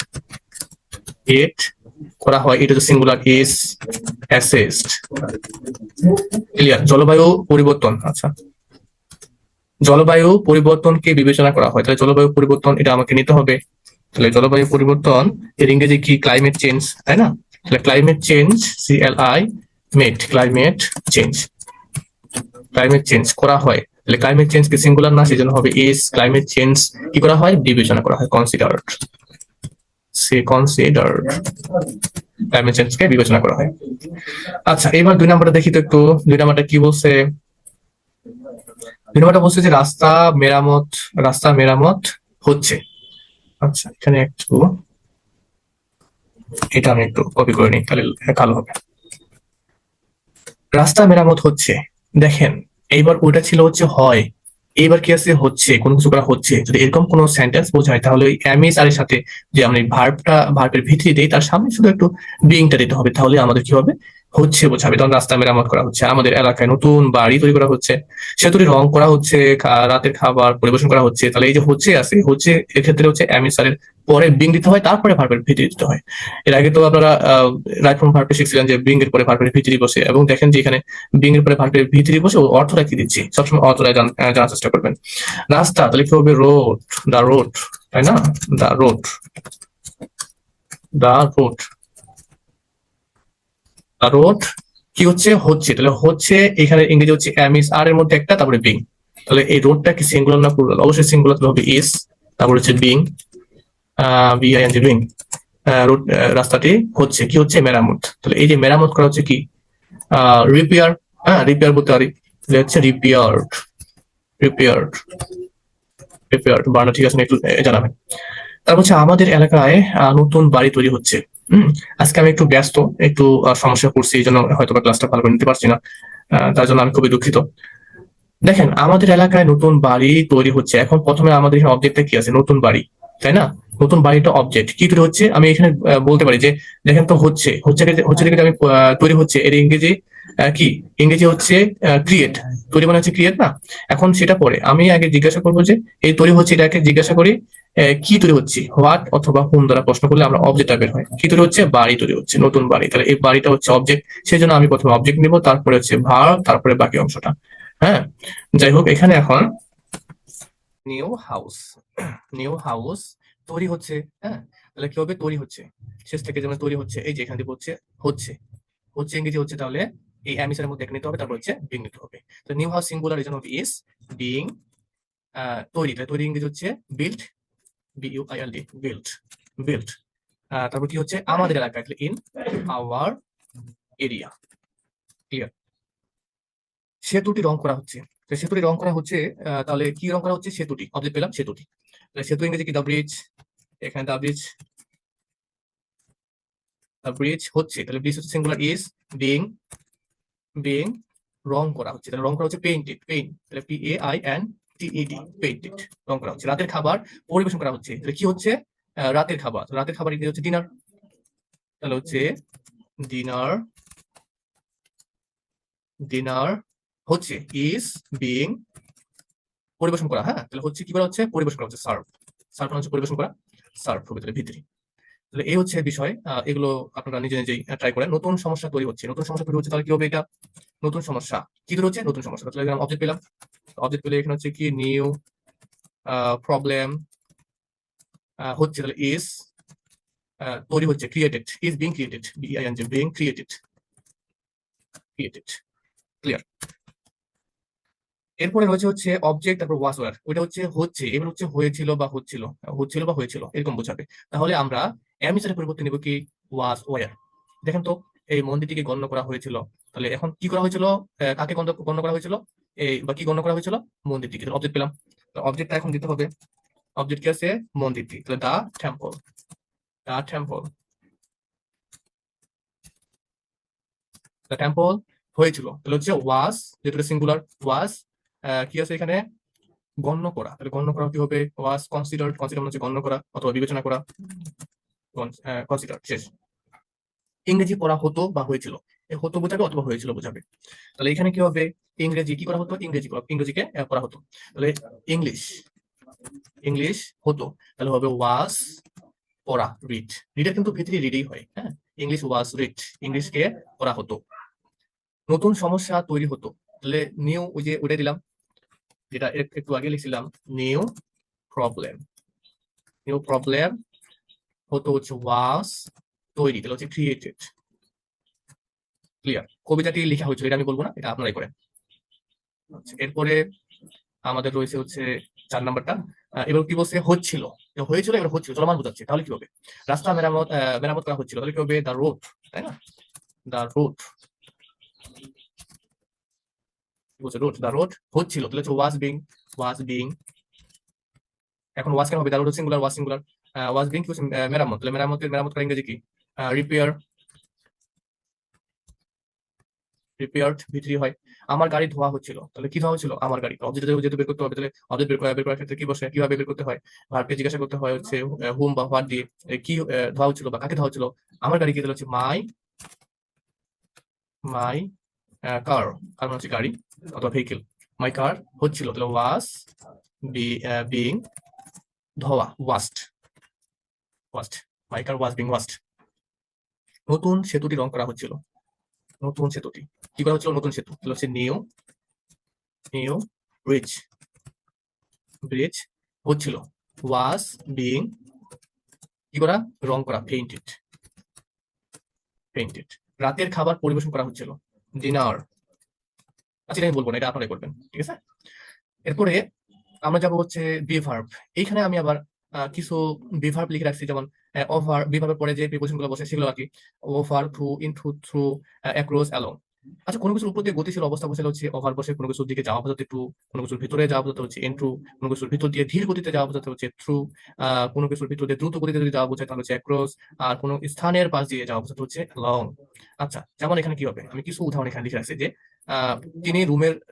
it করা হয়, এটা তো সিঙ্গুলার, ইজ অ্যাসেসড। ক্লিয়ার? জলবায়ু পরিবর্তন। আচ্ছা, জলবায়ু পরিবর্তনকে বিবেচনা করা হয়, তাহলে জলবায়ু পরিবর্তন এটা আমাকে নিতে হবে। তাহলে জলবায়ু পরিবর্তন এর ইংরেজি কি? ক্লাইমেট চেঞ্জ, তাই না? তাহলে ক্লাইমেট চেঞ্জ, CLI মেট, ক্লাইমেট চেঞ্জ, ক্লাইমেট চেঞ্জ করা হয়। তাহলে ক্লাইমেট চেঞ্জ কি সিঙ্গুলার না, সেজন্য হবে ইজ। ক্লাইমেট চেঞ্জ কি করা হয়? বিবেচনা করা হয়, কনসিডার্ড, সে কনসিডার্ড, ক্লাইমেট চেঞ্জ কে বিবেচনা করা হয়। আচ্ছা, এবার 2 নম্বরটা দেখি তো একটু। 2 নম্বরটা কি বলছে? 2 নম্বরটা বলছে যে রাস্তা মেরামত, রাস্তা মেরামত হচ্ছে। আচ্ছা, এখানে একটু এটা আমি একটু কপি করে নিই, তাহলে কালো হবে। রাস্তা মেরামত হচ্ছে, দেখেন এইবার ওইটা ছিল হচ্ছে হয়, এইবার কি আছে? হচ্ছে, কোনো কিছু করা হচ্ছে। যদি এরকম কোনো সেন্টেন্স বোঝায়, তাহলে ওই এমএস আর এর সাথে যে আমরা ভার্বটা, ভার্বের ভিত্তি দেই, তার সামনে শুধু একটু বিইংটা দিতে হবে, তাহলে আমাদের কি হবে? হচ্ছে বোঝাবে। তখন রাস্তা মেরামত করা হচ্ছে, আমাদের এলাকায় নতুন বাড়ি তৈরি করা হচ্ছে, সেতুটি রং করা হচ্ছে, রাতের খাবার পরিবেশন করা হচ্ছে। তাহলে এই যে হচ্ছে আছে, হচ্ছে এর ক্ষেত্রে হচ্ছে এমএস আর এর পরে বিং দিতে হয়, তারপরে ভার্বের ভিত্তি দিতে হয়। এর আগে তো আপনারা রাইট ফ্রম ভার্বে শিখছিলেন যে বিং এর পরে ভার্বের ভিত্তি বসে, এবং দেখেন যে এখানে বিং এর পরে ভার্বের ভিত্তি বসে ও অর্থটা কি দিচ্ছি, সবসময় অর্থটা জানার চেষ্টা করবেন। রাস্তা, তাহলে কি হবে? রোড, দা রোড, তাই না? The road, the road, the road কি হচ্ছে? হচ্ছে। তাহলে হচ্ছে এখানে ইংরেজি হচ্ছে এমএস আর এর মধ্যে একটা, তারপরে বিং। তাহলে এই রোডটা কি সিঙ্গুলার না প্লুরাল? অবশ্যই সিঙ্গুলার, তাহলে হবে ইস, তারপরে হচ্ছে বিং, বিআইএনজি, বিং। রাস্তাটি হচ্ছে কি হচ্ছে মেরামত। তাহলে এই যে মেরামত করা হচ্ছে কি রিপেয়ার, হ্যাঁ রিপেয়ার বলতে পারি, হচ্ছে রিপেয়ার্ড, রিপেয়ার্ড, রিপেয়ার্ড বানানো ঠিক আছে না একটু জানাবেন। তারপর হচ্ছে আমাদের এলাকায় নতুন বাড়ি তৈরি হচ্ছে। আজকে আমি একটু ব্যস্ত, একটু সমস্যা পড়ছি, এই জন্য হয়তো বা ক্লাসটা ভালো করে নিতে পারছি না, তার জন্য আমি খুবই দুঃখিত। দেখেন আমাদের এলাকায় নতুন বাড়ি তৈরি হচ্ছে। এখন প্রথমে আমাদের এখানে অবজেক্টটা কি আছে, নতুন বাড়ি, তাই না? নতুন বাড়িটা অবজেক্ট কি তৈরি হচ্ছে, আমি এখানে বলতে পারি যে দেখেন তো হচ্ছে, হচ্ছে থেকে আমি তৈরি হচ্ছে এর ইংরেজি কি, ইংরেজি হচ্ছে ক্রিয়েট, তৈরি মানে হচ্ছে ক্রিয়েট না। এখন সেটা পরে আমি আগে জিজ্ঞাসা করবো যে এই তৈরি হচ্ছে এটাকে জিজ্ঞাসা করি কি তৈরি হচ্ছে, হোয়াট অথবা হুম দ্বারা প্রশ্ন করলে আমরা অবজেক্টটা বের হয়। কি তৈরি হচ্ছে, বাড়ি তৈরি হচ্ছে, নতুন বাড়ি। তাহলে এই বাড়িটা হচ্ছে অবজেক্ট, সেই জন্য আমি প্রথমে অবজেক্ট নিব, তারপরে হচ্ছে ভার্ব, তারপরে বাকি অংশটা। হ্যাঁ, যাই হোক এখানে এখন নিউ হাউস, নিউ হাউস তৈরি হচ্ছে। হ্যাঁ, তাহলে কি হবে, তৈরি হচ্ছে, শেষ থেকে যেমন তৈরি হচ্ছে, এই যে এখান থেকে হচ্ছে, হচ্ছে, হচ্ছে ইংরেজি হচ্ছে, তাহলে এই অ্যামিসের মধ্যে নিতে হবে, তারপর হচ্ছে বিং নিতে হবে। তো নিউ হাউস সিঙ্গুলার, এই জন্য ইজ বিং, তৈরি, তাহলে তৈরি ইংরেজি হচ্ছে বিল্ড, বিইউআইএলডি, বিল্ড, বিল্ড। তারপর কি হচ্ছে, আমাদের এলাকায়, তাহলে ইন আওয়ার এরিয়া। ক্লিয়ার। সেতুটি রং করা হচ্ছে, তো সেতুটি রং করা হচ্ছে, তাহলে কি রং করা হচ্ছে, সেতুটি, অবজেক্ট পেলাম সেতুটি। তাহলে সেতু ইংরেজি কি, দা ব্রিজ, এখানে দা ব্রিজ, দা ব্রিজ হচ্ছে, তাহলে ব্রিজ হচ্ছে সিঙ্গুলার, ইজ বিং, বিং রং করা হচ্ছে, তাহলে রং করা হচ্ছে পেইন্টেড, পেইন্ট, তাহলে PAINTED, পেইন্টেড, রং করা হচ্ছে। রাতের খাবার পরিবেশন করা হচ্ছে, তাহলে কি হচ্ছে, রাতের খাবার, রাতের খাবার ইংরেজি হচ্ছে ডিনার, তাহলে হচ্ছে ডিনার, ডিনার হচ্ছে ইজ বিং পরিবেশন করা। হ্যাঁ, তাহলে হচ্ছে কি করা হচ্ছে, পরিবেশন করা হচ্ছে, সার্ভ, সার্ভ মানে হচ্ছে পরিবেশন করা, সার্ভ হবে তাহলে ভিতরে। তাহলে এই হচ্ছে বিষয়, এগুলো আপনারা নিজে নিজেই ট্রাই করেন। নতুন সমস্যা তৈরি হচ্ছে, নতুন সমস্যা তৈরি হচ্ছে, তাহলে কি হবে এটা, নতুন সমস্যা কি তৈরি হচ্ছে, নতুন সমস্যা। তাহলে এখানে অবজেক্ট পেলাম, অবজেক্ট পেলে এখানে হচ্ছে কি নিউ প্রবলেম হচ্ছে, তাহলে ইজ তৈরি হচ্ছে, created, is being created, BING, being created, created. Clear. এরপরে রয়েছে হচ্ছে অবজেক্ট, তারপর ওয়াজ ওয়ার, ওইটা হচ্ছে হচ্ছে, এবার হচ্ছে হয়েছিল বা হচ্ছিল, হচ্ছিল বা হয়েছিল এরকম বোঝাবে। তাহলে আমরা অ্যামিসারের পরিবর্তে নেব কি, ওয়াজ ওয়ার। দেখেন তো এই মন্দিরটিকে গণ্য করা হয়েছিল, তাহলে এখন কি করা হয়েছিল, কাকে গণ্য করা হয়েছিল, এই বা কি গণ্য করা হয়েছিল, মন্দিরটিকে। অবজেক্ট পেলাম, তো অবজেক্টটা এখন দিতে হবে, অবজেক্ট কি আছে, মন্দিরটি, তাহলে দা টেম্পল, দা টেম্পল, দা টেম্পল হয়েছিল, তাহলে হচ্ছে ওয়াজ, যেটা সিঙ্গুলার ওয়াজ, কি আছে এখানে, গণ্য করা, তাহলে গণ্য করা কি হবে, ওয়াজ কনসিডার্ড, কনসিডার মানে হচ্ছে গণ্য করা অথবা বিবেচনা করা, কনসিডার শেষ। ইংরেজি পড়া হতো বা হয়েছিল, এই হতো বোঝাবে অথবা হয়েছিল বোঝাবে। তাহলে এখানে কি হবে, ইংরেজি কি করা হতো, ইংরেজিকে পড়া হতো, তাহলে ইংলিশ, ইংলিশ হতো, তাহলে হবে ওয়াজ পড়া, রিড, রিডের কিন্তু ভিতরে রিডই হয়। হ্যাঁ, ইংলিশ ওয়াজ রিড, ইংলিশকে পড়া হতো। নতুন সমস্যা তৈরি হতো, তাহলে নিউ, ওই যে ওটা দিলাম, যেটা একটু আগে লিখছিলাম, নিউ প্রবলেম, নিউ প্রবলেম হতো হচ্ছে ওয়াজ তৈরি, তাহলে হচ্ছে ক্রিয়েটেড। ক্লিয়ার। কবিতাটি লেখা হয়েছিল, এটা আমি বলবো না, এটা আপনারাই করেন। আচ্ছা, এরপরে আমাদের রয়েছে হচ্ছে 4 নাম্বারটা, এবার কি বলছে, হচ্ছিল, হয়েছিল এবার হচ্ছিল, চলমান বোঝাচ্ছে, তাহলে কি হবে, রাস্তা মেরামত, মেরামত করা হচ্ছিল, তাহলে কি হবে, দা রোড, তাই না, দা রোড, বলছে রোড, দা রোড হচ্ছিল, তাহলে হচ্ছে ওয়াজ বিং, ওয়াজ বিং, এখন ওয়াজ কেন হবে, the road singular, was singular, was being কি হচ্ছে মেরামত, তাহলে মেরামতের, মেরামত করা ইংরেজি কি, রিপেয়ার, রিপেয়ার্ড ভিতরি হয়। আমার গাড়ি ধোয়া হচ্ছিল, তাহলে কি ধোয়া হচ্ছিল, আমার গাড়ি, অবজেক্ট যেহেতু বের করতে হবে, তাহলে অবজেক্ট বের করার ক্ষেত্রে কি বসে, কিভাবে বের করতে হয়, ভার্বকে জিজ্ঞাসা করতে হয় হচ্ছে হুম বা হোয়াট দিয়ে, কি ধোয়া হচ্ছিল বা কাকে ধোয়া হচ্ছিল, আমার গাড়ি কি, তাহলে হচ্ছে মাই, মাই কার, কার মানে হচ্ছে গাড়ি অথবা ভেহিকেল, মাই কার হচ্ছিল, তাহলে ওয়াজ বিং ধোয়া, washed, washed, my car was being washed. নতুন সেতুটি রং করা হচ্ছিল, নতুন সেতুটি কি করা হচ্ছিল, নতুন সেতু, তাহলে হচ্ছে নিউ, নিউ ব্রিজ, ব্রিজ হচ্ছিল, ওয়াজ বিং কি করা, রং করা, পেইন্টেড, পেইন্টেড। রাতের খাবার পরিবেশন করা হচ্ছিল, ডিনার। আচ্ছা এটা আমি বলবো না, এটা আপনারাই করবেন, ঠিক আছে। এরপরে আমরা যাবো হচ্ছে বি ভার্ব, এইখানে আমি আবার কিছু বিভার্ব লিখে রাখছি, যেমন ওভার, বিভার্বের পরে যে প্রিপোজিশন গুলো বসে সেগুলো আর কি, over, through, into, through, across, along. আচ্ছা, কোনো কিছুর উপর দিয়ে গতিশীল অবস্থা বসে হচ্ছে ওভার বসে, কোনো কিছুর দিকে যাওয়া বোঝাতে টু, কোনো কিছুর ভিতরে যাওয়া বোঝাতে হচ্ছে ইনটু, কোনো কিছুর ভিতর দিয়ে ধীর গতিতে যাওয়া বোঝাতে হচ্ছে থ্রু, কোনো কিছুর ভিতর দিয়ে দ্রুত গতিতে যদি যাওয়া বোঝায় তাহলে হচ্ছে অ্যাক্রস, আর কোনো স্থানের পাশ দিয়ে যাওয়া বোঝাতে হচ্ছে লং। আচ্ছা, যেমন এখানে কি হবে, আমি কিছু উদাহরণ এখানে লিখে রাখছি যে আহ, তিনি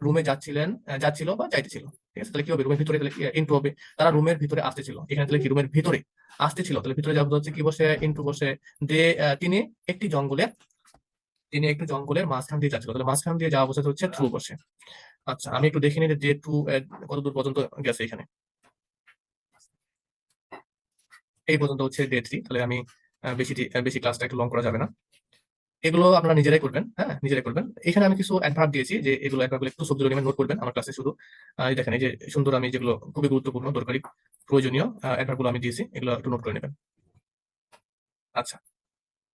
রুমে যাচ্ছিল বা যাইতেছিল। ঠিক আছে, তাহলে কি হবে, রুমের ভিতরে তাহলে ইনটু হবে। তারা রুমের ভিতরে আসতেছিল, এখানে তাহলে কি রুমের ভিতরে আসতেছিল, তাহলে ভিতরে যাওয়া হচ্ছে কি বসে ইনটু বসে। দে তিনি একটি জঙ্গলে তিনি একটু জঙ্গলের মাঝখান দিয়ে যাচ্ছিল, তাহলে মাঝখান দিয়ে যাওয়া বোঝাতে হচ্ছে থ্রু বসে। আচ্ছা, আমি একটু দেখে নিই যে ডে টু কত দূর পর্যন্ত গেছে এখানে। এই পর্যন্ত হচ্ছে ডে থ্রি, তাহলে আমি বেশি ক্লাসটা একটু লং করা যাবে না। এগুলো আপনারা নিজেরাই করবেন, হ্যাঁ নিজেরাই করবেন। এখানে আমি কিছু অ্যাডভার্ব দিয়েছি, যে এগুলো অ্যাডভার্বগুলো একটু সবজি নিয়ে নোট করবেন আমার ক্লাসে শুধু। এই দেখেন, এই যে সুন্দর, আমি যেগুলো খুবই গুরুত্বপূর্ণ, দরকারি, প্রয়োজনীয় অ্যাডভার্বগুলো আমি দিয়েছি, এগুলো একটু নোট করে নেবেন। আচ্ছা,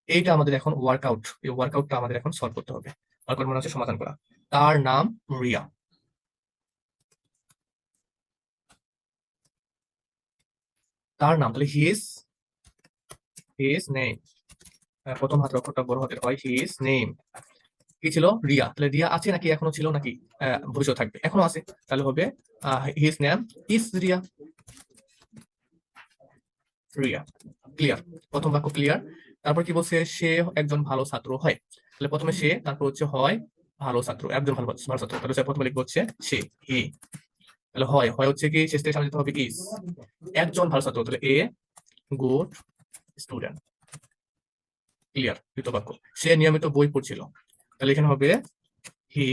এইটা আমাদের এখন ওয়ার্কআউট, এই ওয়ার্কআউটটা আমাদের এখন সলভ করতে হবে। ওয়ার্কআউট মানে হচ্ছে সমাধান করা। তার নাম রিয়া। তার নাম, তাহলে হিজ নেম, প্রথম হাতের অক্ষরটা বড় হাতের হয়, হিজ নেম কি ছিল, রিয়া। তাহলে রিয়া আছে নাকি, এখনো ছিল নাকি, ভবিষ্যৎ থাকবে, এখনো আছে, তাহলে হবে his name is Riya. Riya, clear, প্রথম বাক্য ক্লিয়ার। তারপর কি বলছে, সে একজন ভালো ছাত্র হয়। তাহলে প্রথমে সে, তারপর হচ্ছে হয় ভালো ছাত্র, একজন ভালো ভালো ছাত্র, তাহলে সে প্রথমে লিখবো হচ্ছে সে, হি। তাহলে হয় হয় হচ্ছে কি, শেষ থেকে সামনে যেতে হবে ইজ, একজন ভালো ছাত্র, তাহলে এ গুড স্টুডেন্ট। ক্লিয়ার, দ্বিতীয় বাক্য, সে নিয়মিত বই পড়ছিল, তাহলে এখানে হবে হি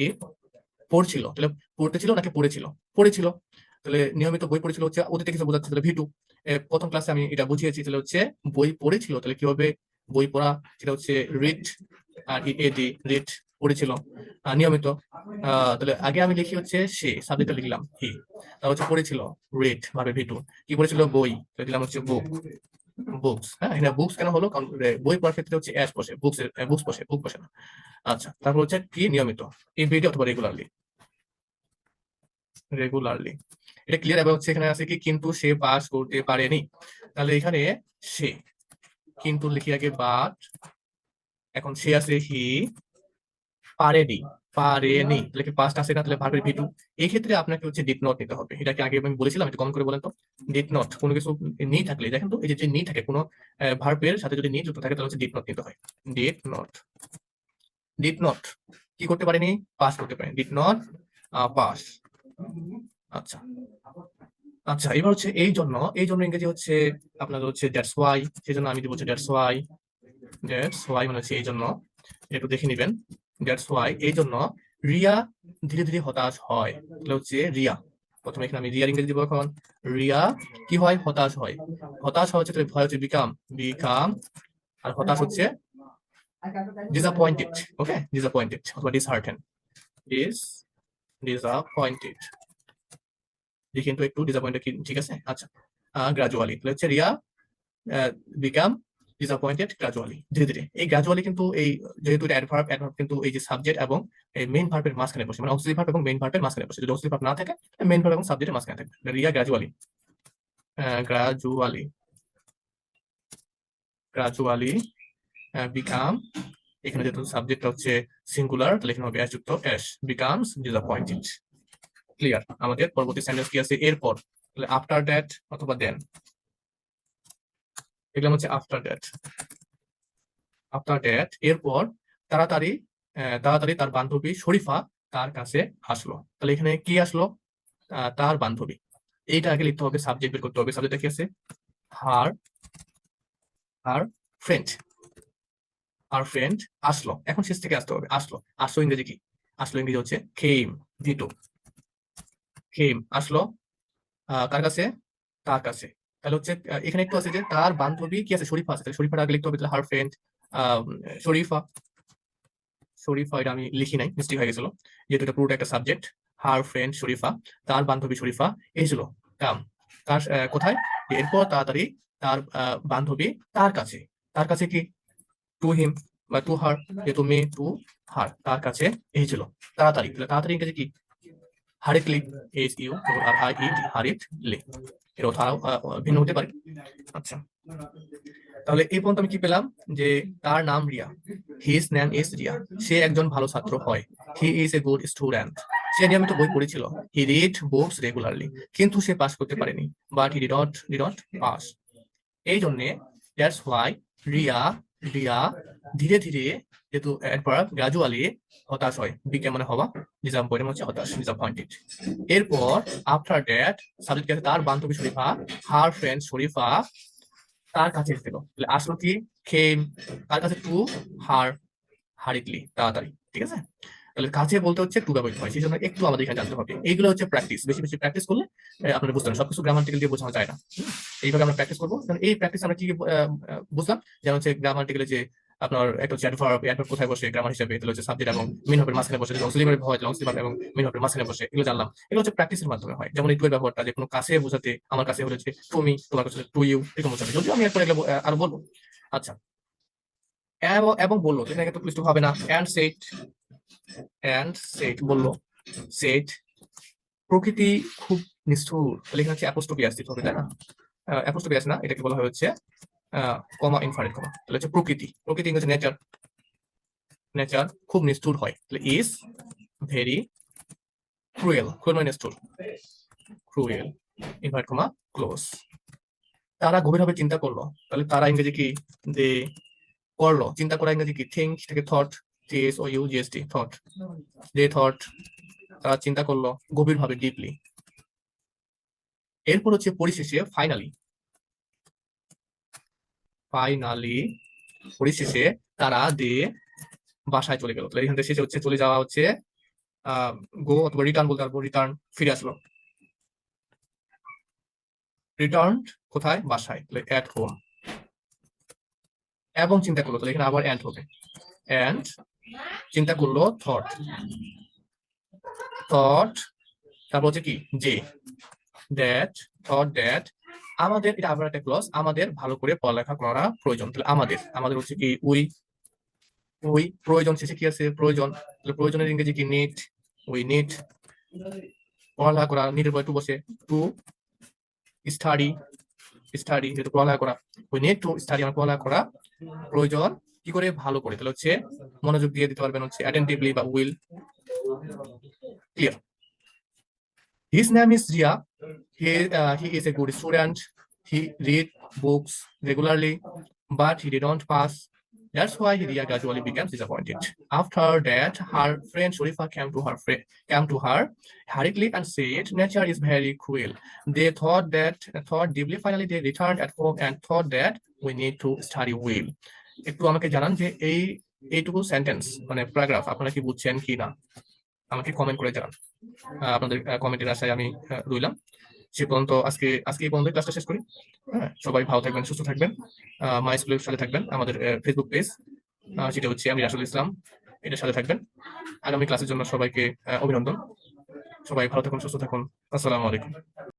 পড়ছিল, তাহলে পড়তেছিল নাকি পড়েছিল, পড়েছিল। তাহলে নিয়মিত বই পড়েছিল হচ্ছে অতীতে কিছু বোঝাচ্ছে, তাহলে ভিটু। প্রথম ক্লাসে আমি এটা বুঝিয়েছি, তাহলে হচ্ছে বই পড়েছিল, তাহলে কি হবে, বই পড়া, সেটা হচ্ছে রিড, আর এডি রিড, পড়েছিল নিয়মিত। তাহলে আগে আমি লিখি হচ্ছে সে, সাবজেক্টটা লিখলাম হি, তারপর হচ্ছে পড়েছিল রিড ভাবে ভিটু, কি পড়েছিল বই, তাহলে দিলাম হচ্ছে বুক, বুকস। হ্যাঁ, এখানে বুকস কেন হলো, কারণ বই পড়ার ক্ষেত্রে হচ্ছে অ্যাস বসে, বুকস বসে, বুক বসে না। আচ্ছা, তারপর হচ্ছে কি, নিয়মিত, এভরিডে অথবা রেগুলারলি, রেগুলারলি। এটা ক্লিয়ার। এবার হচ্ছে এখানে আছে কি, কিন্তু সে পাস করতে পারেনি, তাহলে এখানে সে, কিন্তু লিখি আগে বাট, এখন সে আছে হি, পারেনি, পারেনি, তাহলে কি পাস্ট আছে না, তাহলে ভার্বের ভি টু। এই ক্ষেত্রে আপনাকে হচ্ছে ডিড নট নিতে হবে, এটাকে আগে আমি বলেছিলাম, একটু কম করে বলেন তো। ডিড নট, কোনো কিছু নি থাকলে দেখেন তো, এই যে নি থাকে, কোনো ভার্বের সাথে যদি নি যুক্ত থাকে তাহলে হচ্ছে ডিড নট নিতে হয়। ডিড নট, ডিড নট কি করতে পারেনি, পাস করতে পারেনি, ডিড নট পাস। আচ্ছা, আচ্ছা, এবার হচ্ছে এই জন্য ইংরেজি হচ্ছে আপনার হচ্ছে দ্যাটস ওয়াই, সেই জন্য আমি দিব হচ্ছে দ্যাটস ওয়াই। দ্যাটস ওয়াই মানে হচ্ছে এই জন্য, একটু দেখে নিবেন। দ্যাটস ওয়াই এই জন্য রিয়া ধীরে ধীরে হতাশ হয়, তাহলে হচ্ছে রিয়া, প্রথমে এখানে আমি রিয়ার ইংরেজি দিব এখন। রিয়া কি হয়, হতাশ হয়, হতাশ হচ্ছে, তাহলে ভয় হচ্ছে বিকাম, বিকাম, আর হতাশ হচ্ছে ডিসঅ্যাপয়েন্টেড। ওকে, ডিসঅ্যাপয়েন্টেড অথবা ডিসহার্টেন, ডিস ডিসঅ্যাপয়েন্টেড, কিন্তু একটু ডিসঅ্যাপয়েন্টেড কি, ঠিক আছে। আচ্ছা, গ্রাজুয়ালি, তাহলে হচ্ছে রিয়া বিকাম ডিসঅ্যাপয়েন্টেড গ্রাজুয়ালি, ধীরে ধীরে। এই গ্রাজুয়ালি কিন্তু এই, যেহেতু এটা অ্যাডভার্ব, অ্যাডভার্ব কিন্তু এই যে সাবজেক্ট এবং এই মেইন ভার্বের মাঝখানে বসে, মানে অক্সিলারি ভার্ব এবং মেইন ভার্বের মাঝখানে বসে। যদি অক্সিলারি ভার্ব না থাকে, মেইন ভার্ব এবং সাবজেক্টের মাঝখানে থাকবে। Riya gradually, gradually, gradually become, এখানে যেহেতু সাবজেক্টটা হচ্ছে সিঙ্গুলার, তাহলে এখানে হবে এস যুক্ত এস, বিকামস ডিসঅ্যাপয়েন্টেড। ক্লিয়ার। আমাদের পরবর্তী সেন্টেন্স কি আছে, এরপর, তাহলে আফটার দ্যাট অথবা দেন, এগুলো হচ্ছে আফটার দ্যাট। আফটার দ্যাট এরপর, তাড়াতাড়ি, তাড়াতাড়ি তার বান্ধবী শরীফা তার কাছে আসলো, তাহলে এখানে কি আসলো, তার বান্ধবী। এইটা আগে লিখতে হবে, সাবজেক্ট বের করতে হবে, সাবজেক্টটা কি আছে, হার, হার ফ্রেন্ড, হার ফ্রেন্ড আসলো, এখন শেষ থেকে আসতে হবে, আসলো, আসলো ইংরেজি কি, আসলো ইংরেজি হচ্ছে কেম, দিত, কেম আসলো, কার কাছে, তার কাছে। তাহলে হচ্ছে এখানে একটু আছে যে তার বান্ধবী কি আছে, শরীফা আছে, তাহলে শরীফাটা আগে লিখতে হবে, তাহলে হার ফ্রেন্ড শরীফা, শরীফা, এটা আমি লিখি নাই, মিস্টেক হয়ে গেছিল, যেহেতু এটা পুরোটা একটা সাবজেক্ট। হার ফ্রেন্ড শরীফা, তার বান্ধবী শরীফা এসেছিল, কাম, তার কোথায়, এরপর তাড়াতাড়ি তার বান্ধবী তার কাছে, তার কাছে কি, টু হিম বা টু হার, যেহেতু মে টু হার, তার কাছে এসেছিল, তাড়াতাড়ি, তাহলে তাড়াতাড়ি ইংরেজি কি, হারিটলি, HURIET, হারিটলি, এর অর্থ আরো ভিন্ন হতে পারে। আচ্ছা, তাহলে এই পর্যন্ত আমি কি পেলাম, যে তার নাম Riya, his name is Riya, সে একজন ভালো ছাত্র হয়, he is a good student, সে নিয়মিত বই পড়েছিল, হি রিড বুকস রেগুলারলি, কিন্তু সে পাস করতে পারেনি, but he did not pass, এই জন্যে দ্যাটস হোয়াই রিয়া রিয়া ধীরে ধীরে, যেহেতু অ্যাডভার্ব গ্রাজুয়ালি হতাশ হয়, বিকে মানে হওয়া, ডিসঅ্যাপয়েন্টেড মানে হচ্ছে হতাশ, ডিসঅ্যাপয়েন্টেড। এরপর আফটার দ্যাট সাবজেক্ট আছে তার বান্ধবী শরীফা, হার ফ্রেন্ড শরীফা তার কাছে এসেছিল, তাহলে আসলো কি খেম, তার কাছে টু হার, হারিটলি, তাড়াতাড়ি, ঠিক আছে। তাহলে কাছে বলতে হচ্ছে টু ব্যবহৃত হয়, সেই জন্য একটু আমাদের এখানে জানতে হবে। এইগুলো হচ্ছে প্র্যাকটিস, বেশি বেশি প্র্যাকটিস করলে আপনারা বুঝতে পারেন, সবকিছু গ্রামাটিক্যাল দিয়ে বোঝানো যায় না। এইভাবে আমরা প্র্যাকটিস করবো। কারণ এই প্র্যাকটিস আমরা কি কি, বুঝলাম, যেমন হচ্ছে গ্রামাটিক্যালে যে আপনার একটা হচ্ছে অ্যাডভার্ব, অ্যাডভার্ব কোথায় বসে গ্রামার হিসেবে, তাহলে হচ্ছে সাবজেক্ট এবং মেইন ভার্বের মাঝখানে বসে, যদি অক্সিলিয়ারি ভার্ব হয় তাহলে অক্সিলিয়ারি ভার্ব এবং মেইন ভার্বের মাঝখানে বসে, এগুলো জানলাম। এগুলো হচ্ছে প্র্যাকটিসের মাধ্যমে হয়। যেমন এই টু এর ব্যবহারটা, যে কোনো কাছে বোঝাতে, আমার কাছে হলে যে তুমি, তোমার কাছে টু ইউ, এরকম বোঝাতে, যদিও আমি এরপর এগুলো আরো বলবো। আচ্ছা, এবং বললো, এখানে কিন্তু ক্লিষ্ট হবে না, অ্যান্ড সেট বললো, সেট প্রকৃতি খুব নিষ্ঠুর, তাহলে এখানে হচ্ছে অ্যাপোস্ট্রফি আসতে হবে, তাই না? অ্যাপোস্ট্রফি আসে না, এটাকে বলা হয় হচ্ছে কমা ইনফারেন্ট কমা, তাহলে হচ্ছে প্রকৃতি, প্রকৃতি ইংরেজি নেচার, নেচার খুব নিষ্ঠুর হয়, তাহলে ইজ ভেরি ক্রুয়েল, ক্রুয়েল মানে নিষ্ঠুর, ক্রুয়েল ইনভার্ট কমা ক্লোজ। তারা গভীরভাবে চিন্তা করলো, তাহলে তারা ইংরেজি কি, দে করলো, চিন্তা করা ইংরেজি কি, থিঙ্ক থেকে thought, THOUGHT, thought, they thought, তারা চিন্তা করলো গভীরভাবে, ডিপলি। এরপর হচ্ছে পরিশেষে ফাইনালি, ফাইনালি পরিশেষে তারা দে বাসায় চলে গেল, তাহলে এখান থেকে শেষে হচ্ছে চলে যাওয়া হচ্ছে গো অথবা রিটার্ন বলতে পারবো, রিটার্ন ফিরে আসলো, রিটার্ন কোথায়, বাসায়, তাহলে অ্যাট হোম। এবং চিন্তা করলো, তাহলে এখানে আবার অ্যান্ড হবে, অ্যান্ড চিন্তা করলো থট, থট, তারপর হচ্ছে কি, যে দ্যাট, থট দ্যাট, আমাদের, এটা আবার একটা ক্লজ, আমাদের ভালো করে পড়ালেখা করা প্রয়োজন, তাহলে আমাদের, আমাদের হচ্ছে কি উই, উই, প্রয়োজন শেষে কি আছে, প্রয়োজন, তাহলে প্রয়োজনের ইংরেজি কি, নিড, উই নিড, পড়ালেখা করা, নিডের পরে টু বসে, টু স্টাডি, স্টাডি যেহেতু পড়ালেখা করা, উই নিড টু স্টাডি, আমার পড়ালেখা করা প্রয়োজন, কি করে, ভালো করে, তাহলে হচ্ছে মনোযোগ দিয়ে দিতে পারবেন হচ্ছে অ্যাটেন্টিভলি বা will, clear. His name is Ria. He is a good student. He read books regularly, but he didn't pass. That's why Ria gradually becomes disappointed. After that, her friend Sharifa came to her hurriedly and said, "Nature is very cruel." They thought deeply. Finally, they returned at home and thought that we need to study well. একটু আমাকে জানান যে এইটুকু sentence মানে paragraph আপনারা কি বুঝছেন কি না, আমাকে কমেন্ট করে জানান। আপনাদের কমেন্টের আশায় আমি রইলাম। সে পর্যন্ত আজকে এই পর্যন্ত ক্লাসটা শেষ করি। হ্যাঁ, সবাই ভালো থাকবেন, সুস্থ থাকবেন, মাই স্কুলের সাথে থাকবেন, আমাদের ফেসবুক পেজ সেটা হচ্ছে আমি রাসুল ইসলাম, এটার সাথে থাকবেন। আগামী ক্লাসের জন্য সবাইকে অভিনন্দন। সবাই ভালো থাকুন, সুস্থ থাকুন। আসসালামু আলাইকুম।